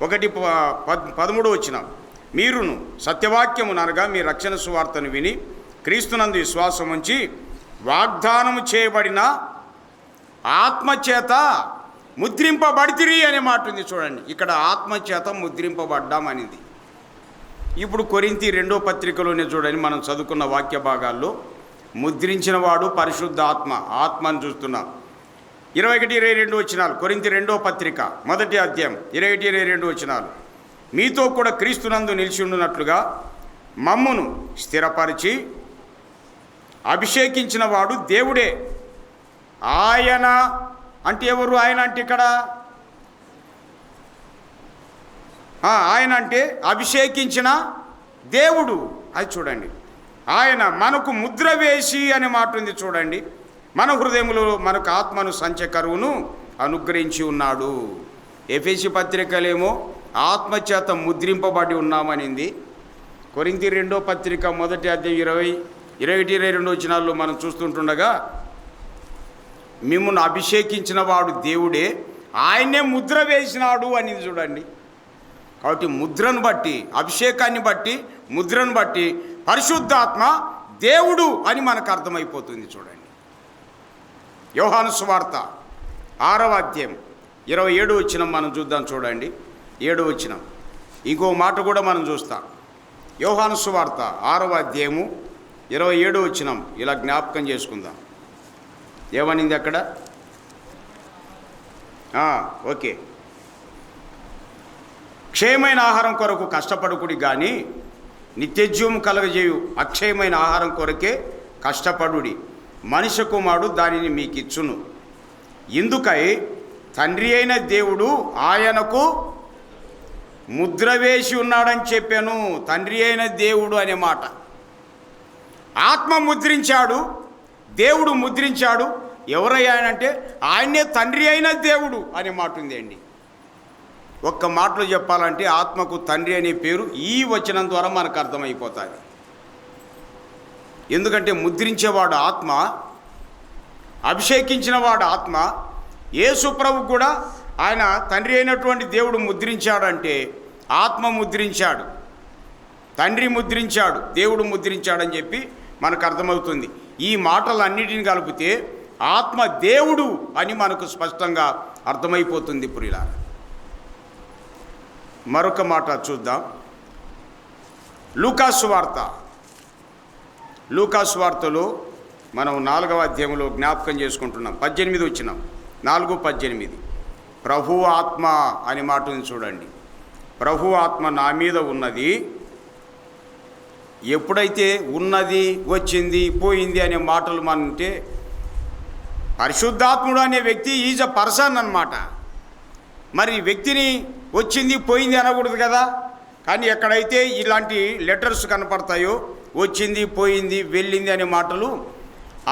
1:13 వచ్చిన, మీరును సత్యవాక్యము అనగా మీ రక్షణ సువార్తను విని క్రీస్తునందు విశ్వాసం ఉంచి వాగ్దానము చేయబడిన ఆత్మచేత ముద్రింపబడితిరి అనే మాట ఉంది. చూడండి, ఇక్కడ ఆత్మచేత ముద్రింపబడ్డామనింది. ఇప్పుడు కొరింథీ 2వ పత్రికలోనే చూడండి, మనం చదువుకున్న వాక్య భాగాల్లో ముద్రించిన వాడు పరిశుద్ధ ఆత్మని చూస్తున్నాం. 21-22 వచనాలు, కొరింథీ 2వ పత్రిక 1వ అధ్యాయం 21-22 వచనాలు. మీతో కూడా క్రీస్తునందు నిలిచి ఉండునట్లుగా మమ్మును స్థిరపరిచి అభిషేకించిన వాడు దేవుడే. ఆయన అంటే ఎవరు? ఆయన అంటే ఇక్కడ ఆయన అంటే అభిషేకించిన దేవుడు. అది చూడండి, ఆయన మనకు ముద్ర వేసి అనే మాట ఉంది. చూడండి, మన హృదయంలో మనకు ఆత్మను సంచకరువును అనుగ్రహించి ఉన్నాడు. ఎఫెసీ పత్రికలేమో ఆత్మచేత ముద్రింపబడి ఉన్నామనింది. కొరింథీ 2వ పత్రిక 1వ అధ్యాయం 21-22 వచనాల్లో మనం చూస్తుంటుండగా మిమ్మును అభిషేకించిన వాడు దేవుడే, ఆయనే ముద్ర వేసినాడు అని చూడండి. కాబట్టి ముద్రను బట్టి, అభిషేకాన్ని బట్టి, ముద్రను బట్టి పరిశుద్ధాత్మ దేవుడు అని మనకు అర్థమైపోతుంది. చూడండి, యోహాను సువార్త 6వ అధ్యాయం 27 వచనం మనం చూద్దాం. చూడండి, 7 వచనం, ఇంకో మాట కూడా మనం చూస్తాం. యోహాను సువార్త 6వ అధ్యాయము 27 వచనం ఇలా జ్ఞాపకం చేసుకుందాం. ఏమనింది అక్కడ? ఓకే, క్షయమైన ఆహారం కొరకు కష్టపడుకుడి కానీ నిత్యజీవం కలగజేయు అక్షయమైన ఆహారం కొరకే కష్టపడుడి. మనిషి కుమారుడు దానిని మీకు ఇచ్చును. ఇందుకై తండ్రి అయిన దేవుడు ఆయనకు ముద్ర వేసి ఉన్నాడని చెప్పాను. తండ్రి అయిన దేవుడు అనే మాట, ఆత్మ ముద్రించాడు, దేవుడు ముద్రించాడు. ఎవరయ్యానంటే ఆయనే తండ్రి అయిన దేవుడు అనే మాట ఉంది అండి. ఒక్క మాటలో చెప్పాలంటే ఆత్మకు తండ్రి అనే పేరు ఈ వచనం ద్వారా మనకు అర్థమైపోతుంది. ఎందుకంటే ముద్రించేవాడు ఆత్మ, అభిషేకించిన వాడు ఆత్మ. యేసు ప్రభు కూడా ఆయన తండ్రి అయినటువంటి దేవుడు ముద్రించాడంటే ఆత్మ ముద్రించాడు, తండ్రి ముద్రించాడు, దేవుడు ముద్రించాడని చెప్పి మనకు అర్థమవుతుంది. ఈ మాటలన్నిటిని కలిపితే ఆత్మ దేవుడు అని మనకు స్పష్టంగా అర్థమైపోతుంది ప్రియులారా. మరొక మాట చూద్దాం. లూకాసు వార్తలో మనం 4వ అధ్యాయంలో జ్ఞాపకం చేసుకుంటున్నాం. 18 వచ్చినాం, 4:18. ప్రభు ఆత్మ అనే మాట ఉంది. చూడండి, ప్రభు ఆత్మ నా మీద ఉన్నది. ఎప్పుడైతే ఉన్నది, వచ్చింది, పోయింది అనే మాటలు మనంటే పరిశుద్ధాత్ముడు అనే వ్యక్తి ఈజ్ అ పర్సన్ అన్నమాట. మరి వ్యక్తిని వచ్చింది పోయింది అనకూడదు కదా. కానీ ఎక్కడైతే ఇలాంటి లెటర్స్ కనపడతాయో వచ్చింది, పోయింది, వెళ్ళింది అనే మాటలు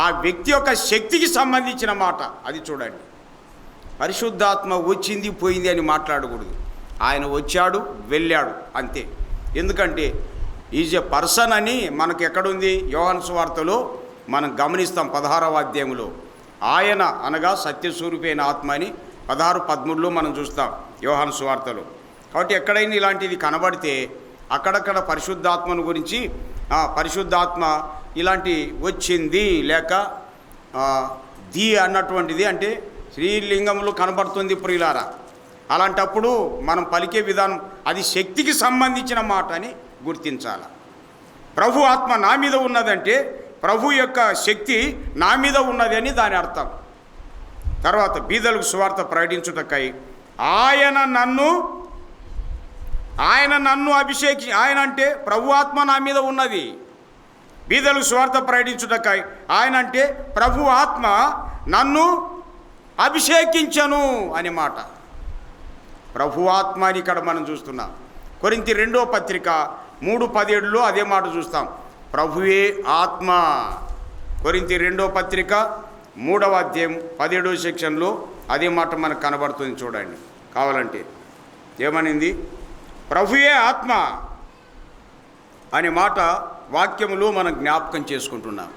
ఆ వ్యక్తి యొక్క శక్తికి సంబంధించిన మాట. అది చూడండి, పరిశుద్ధాత్మ వచ్చింది, పోయింది అని మాట్లాడకూడదు. ఆయన వచ్చాడు, వెళ్ళాడు, అంతే. ఎందుకంటే ఈజ్ ఎ పర్సన్ అని మనకు ఎక్కడుంది? యోహాను సువార్తలో మనం గమనిస్తాం 16వ అధ్యాయంలో. ఆయన అనగా సత్యస్వరూపైన ఆత్మ అని 16-13లో మనం చూస్తాం యోహాను సువార్తలో. కాబట్టి ఎక్కడైనా ఇలాంటిది కనబడితే అక్కడక్కడ పరిశుద్ధాత్మను గురించి పరిశుద్ధాత్మ ఇలాంటి వచ్చింది లేక ది అన్నటువంటిది అంటే స్త్రీలింగంలో కనబడుతుంది ప్రియులారా. అలాంటప్పుడు మనం పలికే విధానం అది శక్తికి సంబంధించిన మాట అని గుర్తించాలి. ప్రభు ఆత్మ నా మీద ఉన్నదంటే ప్రభు యొక్క శక్తి నా మీద ఉన్నది అని దాని అర్థం. తర్వాత బీదలకు సువార్త ప్రకటించుటకై ఆయన నన్ను ఆయన అంటే ప్రభు ఆత్మ నా మీద ఉన్నది. బీదలకు సువార్త ప్రకటించుటకై ఆయన అంటే ప్రభు ఆత్మ నన్ను అభిషేకించను అనే మాట. ప్రభు ఆత్మ అని ఇక్కడ మనం చూస్తున్నాం. కొరింథీ 2వ పత్రిక 3:17లో అదే మాట చూస్తాం. ప్రభువే ఆత్మ. కొరింథీ 2వ పత్రిక 3వ అధ్యాయం 17వ సెక్షన్లో అదే మాట మనకు కనబడుతుంది. చూడండి కావాలంటే ఏమనింది? ప్రభువే ఆత్మ అనే మాట వాక్యములో మనం జ్ఞాపకం చేసుకుంటున్నాం.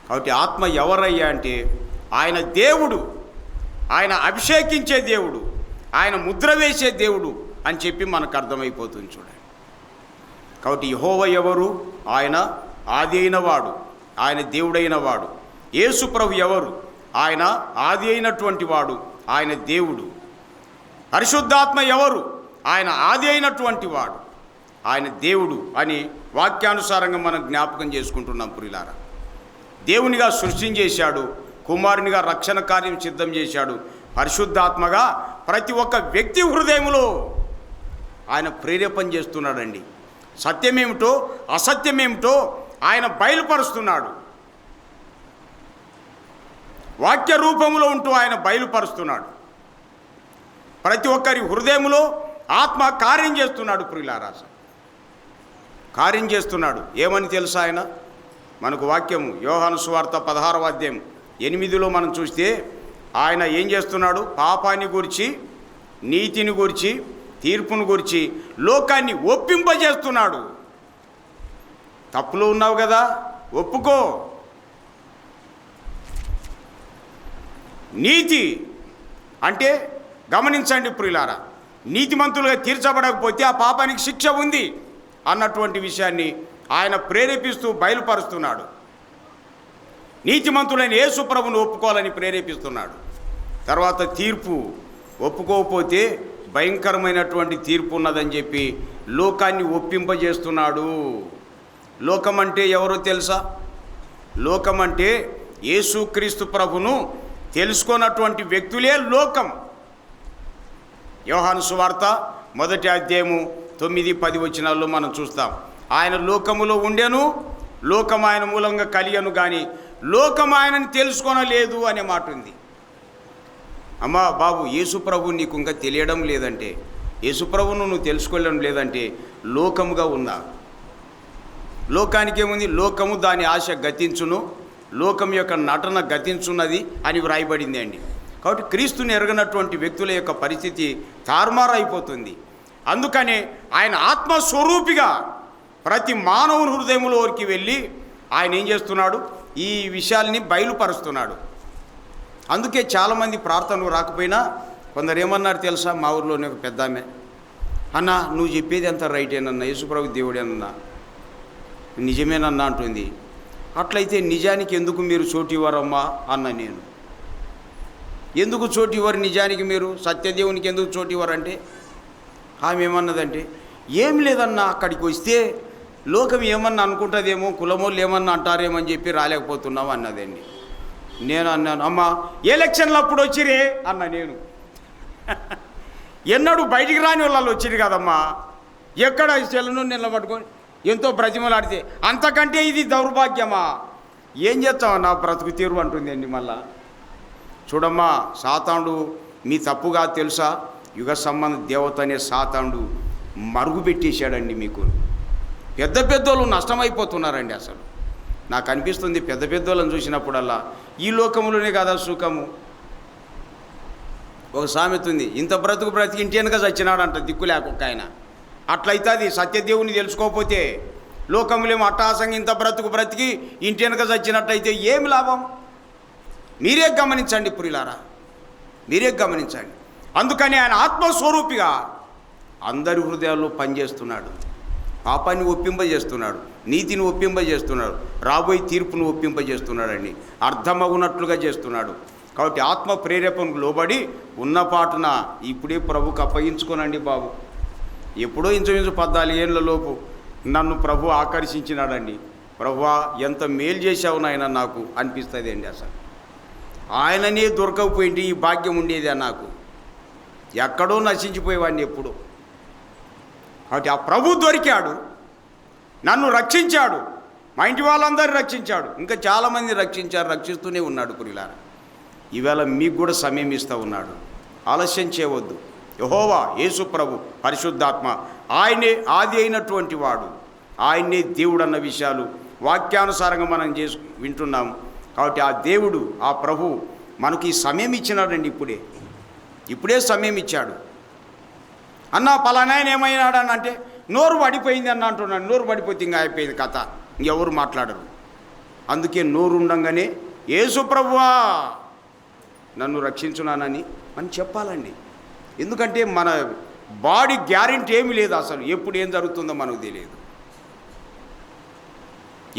కాబట్టి ఆత్మ ఎవరయ్యా అంటే ఆయన దేవుడు, ఆయన అభిషేకించే దేవుడు, ఆయన ముద్ర వేసే దేవుడు అని చెప్పి మనకు అర్థమైపోతుంది. చూడండి కాబట్టి యెహోవా ఎవరు? ఆయన ఆది అయిన వాడు, ఆయన దేవుడైన వాడు. యేసు ప్రభు ఎవరు? ఆయన ఆది అయినటువంటి వాడు, ఆయన దేవుడు. పరిశుద్ధాత్మ ఎవరు? ఆయన ఆది అయినటువంటి వాడు, ఆయన దేవుడు అని వాక్యానుసారంగా మనం జ్ఞాపకం చేసుకుంటున్నాం. ప్రియులారా, దేవునిగా సృష్టించేశాడు, కుమారునిగా రక్షణ కార్యం సిద్ధం చేశాడు, పరిశుద్ధాత్మగా ప్రతి ఒక్క వ్యక్తి హృదయంలో ఆయన ప్రేరేపణ చేస్తున్నాడండి. సత్యమేమిటో అసత్యమేమిటో ఆయన బయలుపరుస్తున్నాడు. వాక్య రూపంలో ఉంటూ ఆయన బయలుపరుస్తున్నాడు. ప్రతి ఒక్కరి హృదయంలో ఆత్మ కార్యం చేస్తున్నాడు. ప్రియులారా, కార్యం చేస్తున్నాడు. ఏమని తెలుసా? ఆయన మనకు వాక్యము యోహాను సువార్త 16వ అధ్యాయం 8లో మనం చూస్తే ఆయన ఏం చేస్తున్నాడు? పాపాన్ని గురించి, నీతిని గురించి, తీర్పును గురించి లోకాన్ని ఒప్పింపజేస్తున్నాడు. తప్పులో ఉన్నావు కదా, ఒప్పుకో. నీతి అంటే గమనించండి ప్రియులారా, నీతిమంతులుగా తీర్చబడకపోతే ఆ పాపానికి శిక్ష ఉంది అన్నటువంటి విషయాన్ని ఆయన ప్రేరేపిస్తూ బయలుపరుస్తున్నాడు. నీతిమంతులైన యేసు ప్రభువును ఒప్పుకోవాలని ప్రేరేపిస్తున్నాడు. తర్వాత తీర్పు, ఒప్పుకోకపోతే భయంకరమైనటువంటి తీర్పు ఉన్నదని చెప్పి లోకాన్ని ఒప్పింపజేస్తున్నాడు. లోకం అంటే ఎవరో తెలుసా? లోకం అంటే యేసుక్రీస్తు ప్రభును తెలుసుకున్నటువంటి వ్యక్తులే లోకం. యోహాను సువార్త 1వ అధ్యాయము 9-10 వచనాల్లో మనం చూస్తాం. ఆయన లోకములో ఉండెను, లోకం ఆయన మూలంగా కలిగను, కానీ లోకం ఆయనని తెలుసుకొనలేదు అనే మాట ఉంది. అమ్మా బాబు, యేసుప్రభు నీకు ఇంకా తెలియడం లేదంటే, యేసుప్రభును నువ్వు తెలుసుకోవడం లేదంటే లోకముగా ఉందా? లోకానికి ఏముంది? లోకము దాని ఆశ గతించును, లోకం యొక్క నటన గతించున్నది అని వ్రాయబడింది అండి. కాబట్టి క్రీస్తుని ఎరగనటువంటి వ్యక్తుల యొక్క పరిస్థితి తారుమారు అయిపోతుంది. అందుకనే ఆయన ఆత్మస్వరూపిగా ప్రతి మానవుని హృదయంలోకి వెళ్ళి ఆయన ఏం చేస్తున్నాడు? ఈ విషయాల్ని బయలుపరుస్తున్నాడు. అందుకే చాలామంది ప్రార్థనలు రాకపోయినా కొందరు ఏమన్నారు తెలుసా? మా ఊరిలోనే ఒక పెద్ద ఆమె, అన్న నువ్వు చెప్పేది ఎంత రైటేనన్నా, యేసుప్రభు దేవుడేనన్నా, నిజమేనన్నా అంటుంది. అట్లయితే నిజానికి ఎందుకు మీరు చోటు ఇవ్వరమ్మా అన్న. నేను ఎందుకు చోటు ఇవ్వరు నిజానికి? మీరు సత్యదేవునికి ఎందుకు చోటు ఇవ్వరంటే ఆమె ఏమన్నదంటే, ఏం లేదన్నా, అక్కడికి వస్తే లోకం ఏమన్నా అనుకుంటుందేమో, కులమోళ్ళు ఏమన్నా అంటారేమో అని చెప్పి రాలేకపోతున్నాం అన్నదండి. నేను అన్నాను, అమ్మ ఎలక్షన్లు అప్పుడు వచ్చిరే అన్న. నేను ఎన్నడూ బయటికి రాని వాళ్ళు వచ్చిరు కదమ్మా, ఎక్కడ చెల్లను నిలబట్టుకొని ఎంతో బ్రతిమలాడితే అంతకంటే ఇది దౌర్భాగ్యమా? ఏం చేస్తామా, నా బ్రతుకు తీరు అంటుంది అండి. మళ్ళా చూడమ్మా, సాతానుడు మీ తప్పుగా తెలుసా? యుగ సంబంధ దేవత అనే సాతానుడు మరుగు పెట్టేశాడండి. మీకు పెద్ద పెద్దోళ్ళు నష్టమైపోతున్నారండి. అసలు నాకు అనిపిస్తుంది పెద్ద పెద్దోళ్ళని చూసినప్పుడల్లా ఈ లోకంలోనే కదా సుఖము, ఒక సామెత ఉంది, ఇంత బ్రతికి ఇంటి వెనక చచ్చినాడంట దిక్కు లేకొక్క ఆయన. అట్లయితే అది సత్యదేవుని తెలుసుకోకపోతే లోకములేమో అట్టహాసంగా ఇంత బ్రతికి ఇంటి వెనక చచ్చినట్టయితే ఏమి లాభం? మీరే గమనించండి ప్రియులారా, మీరే గమనించండి. అందుకని ఆయన ఆత్మస్వరూపిగా అందరి హృదయాల్లో పనిచేస్తున్నాడు. పాపాన్ని ఒప్పింపజేస్తున్నాడు, నీతిని ఒప్పింపజేస్తున్నాడు, రాబోయే తీర్పును ఒప్పింపజేస్తున్నాడండి, అర్థమగునట్లుగా చేస్తున్నాడు. కాబట్టి ఆత్మ ప్రేరేపణకు లోబడి ఉన్న పాటున ఇప్పుడే ప్రభుకు అప్పగించుకోనండి బాబు. ఎప్పుడో ఇంచుమించు 14 ఏళ్ళ లోపు నన్ను ప్రభు ఆకర్షించినాడండి. ప్రభువా ఎంత మేలు చేశావు నాయన నాకు అనిపిస్తుంది అండి. అసలు ఆయననే దొరకకపోయింది ఈ భాగ్యం ఉండేది నాకు, ఎక్కడో నశించిపోయేవాడిని ఎప్పుడు. కాబట్టి ఆ ప్రభు దొరికాడు, నన్ను రక్షించాడు, మా ఇంటి వాళ్ళందరూ రక్షించాడు, ఇంకా చాలామంది రక్షిస్తూనే ఉన్నాడు. ప్రియులారా, ఈవేళ మీకు కూడా సమయం ఇస్తూ ఉన్నాడు. ఆలస్యం చేయవద్దు. యెహోవా యేసు ప్రభు పరిశుద్ధాత్మ ఆయనే ఆది అయినటువంటి వాడు, ఆయనే దేవుడు అన్న విషయాలు వాక్యానుసారంగా మనం వింటున్నాం. కాబట్టి ఆ దేవుడు, ఆ ప్రభు మనకి ఈ సమయం ఇచ్చినాడండి. ఇప్పుడే సమయం ఇచ్చాడు. అన్న పలానాయన ఏమైనాడని అంటే నోరు పడిపోయింది అన్న అంటున్నాడు. నోరు పడిపోతే ఇంకా అయిపోయింది కథ, ఇంకెవరు మాట్లాడరు. అందుకే నోరు ఉండంగానే యేసు ప్రభువా నన్ను రక్షించున్నానని మనం చెప్పాలండి. ఎందుకంటే మన బాడీ గ్యారెంటీ ఏమీ లేదు. అసలు ఎప్పుడు ఏం జరుగుతుందో మనకు తెలియదు,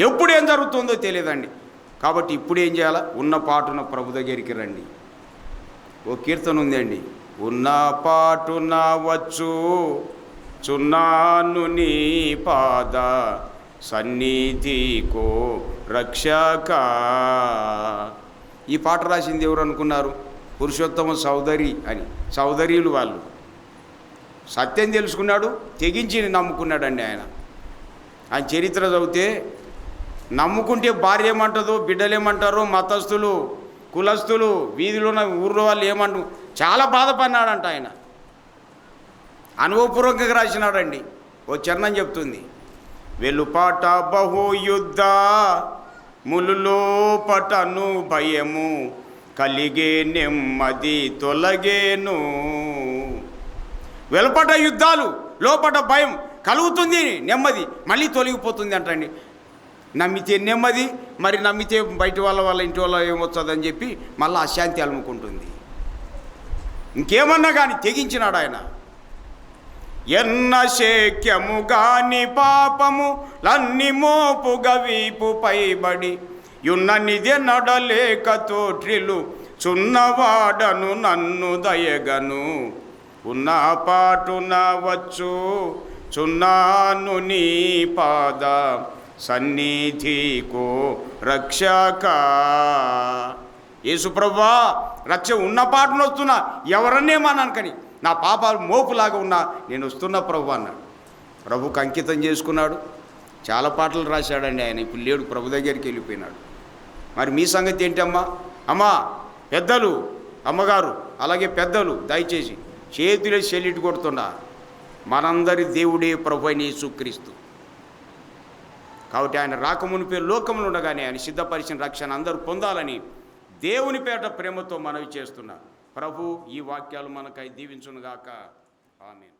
ఎప్పుడు ఏం జరుగుతుందో తెలియదండి. కాబట్టి ఇప్పుడు ఏం చేయాలా? ఉన్న పాటున ప్రభు దగ్గరికి రండి. ఓ కీర్తన ఉందండి, ఉన్న పాటున వచ్చు చున్నాను నీ పాద సన్నిధికో రక్షక. ఈ పాట రాసింది ఎవరు అనుకున్నారు? పురుషోత్తమ సోదరి అని, సోదరీలు వాళ్ళు. సత్యం తెలుసుకున్నాడు, తెగించి నమ్ముకున్నాడండి ఆయన. ఆయన చరిత్ర చదివితే నమ్ముకుంటే భార్య ఏమంటుందో, బిడ్డలు ఏమంటారో, మతస్థులు, కులస్తులు, వీధిలో ఉన్న ఊర్లో వాళ్ళు ఏమంటారు, చాలా బాధపడినాడంట ఆయన. అనుభవపూర్వకంగా రాసినాడండి. ఓ చరణం చెప్తుంది, వెలుపాట బహుయుద్ధ ములులోపటను భయము కలిగే నెమ్మది తొలగేను. వెలుపట యుద్ధాలు, లోపట భయం కలుగుతుంది, నెమ్మది మళ్ళీ తొలగిపోతుంది అంటండి. నమ్మితే నెమ్మది, మరి నమ్మితే బయట వాళ్ళ ఇంటి వాళ్ళ ఏమొస్తుందని చెప్పి మళ్ళీ అశాంతి అలుముకుంటుంది. ఇంకేమన్నా కానీ తెగించినాడు ఆయన. ఎన్న శక్యము గాని పాపము లన్ని మోపుగా వీపు పైబడి యున్ననిదే నడలేక తోట్రిలు చున్నవాడను నన్ను దయగను. ఉన్న పాటున వచ్చు చున్నాను నీ పాద సన్నిధికో రక్షక. యేసుప్రభువా రక్ష ఉన్న పాటను వస్తున్నా, ఎవరన్నేమనకని నా పాపాలు మోపులాగా ఉన్నా నేను వస్తున్నా ప్రభు అన్నాడు. ప్రభుకు అంకితం చేసుకున్నాడు. చాలా పాటలు రాశాడండి ఆయన. ఇప్పుడు లేడు, ప్రభు దగ్గరికి వెళ్ళిపోయినాడు. మరి మీ సంగతి ఏంటమ్మా? అమ్మా పెద్దలు, అమ్మగారు అలాగే పెద్దలు దయచేసి చేతులే చెల్లిటి కొడుతుండా. మనందరి దేవుడే ప్రభు అయిన యేసుక్రీస్తు. కాబట్టి ఆయన రాకమునిపే లోకములు ఉండగానే ఆయన సిద్ధపరిచిన రక్షణ అందరూ పొందాలని దేవుని పేట ప్రేమతో మనవి చేస్తున్నా. ప్రభు ఈ వాక్యాలు మనకై దీవించునుగాక. ఆమేన్.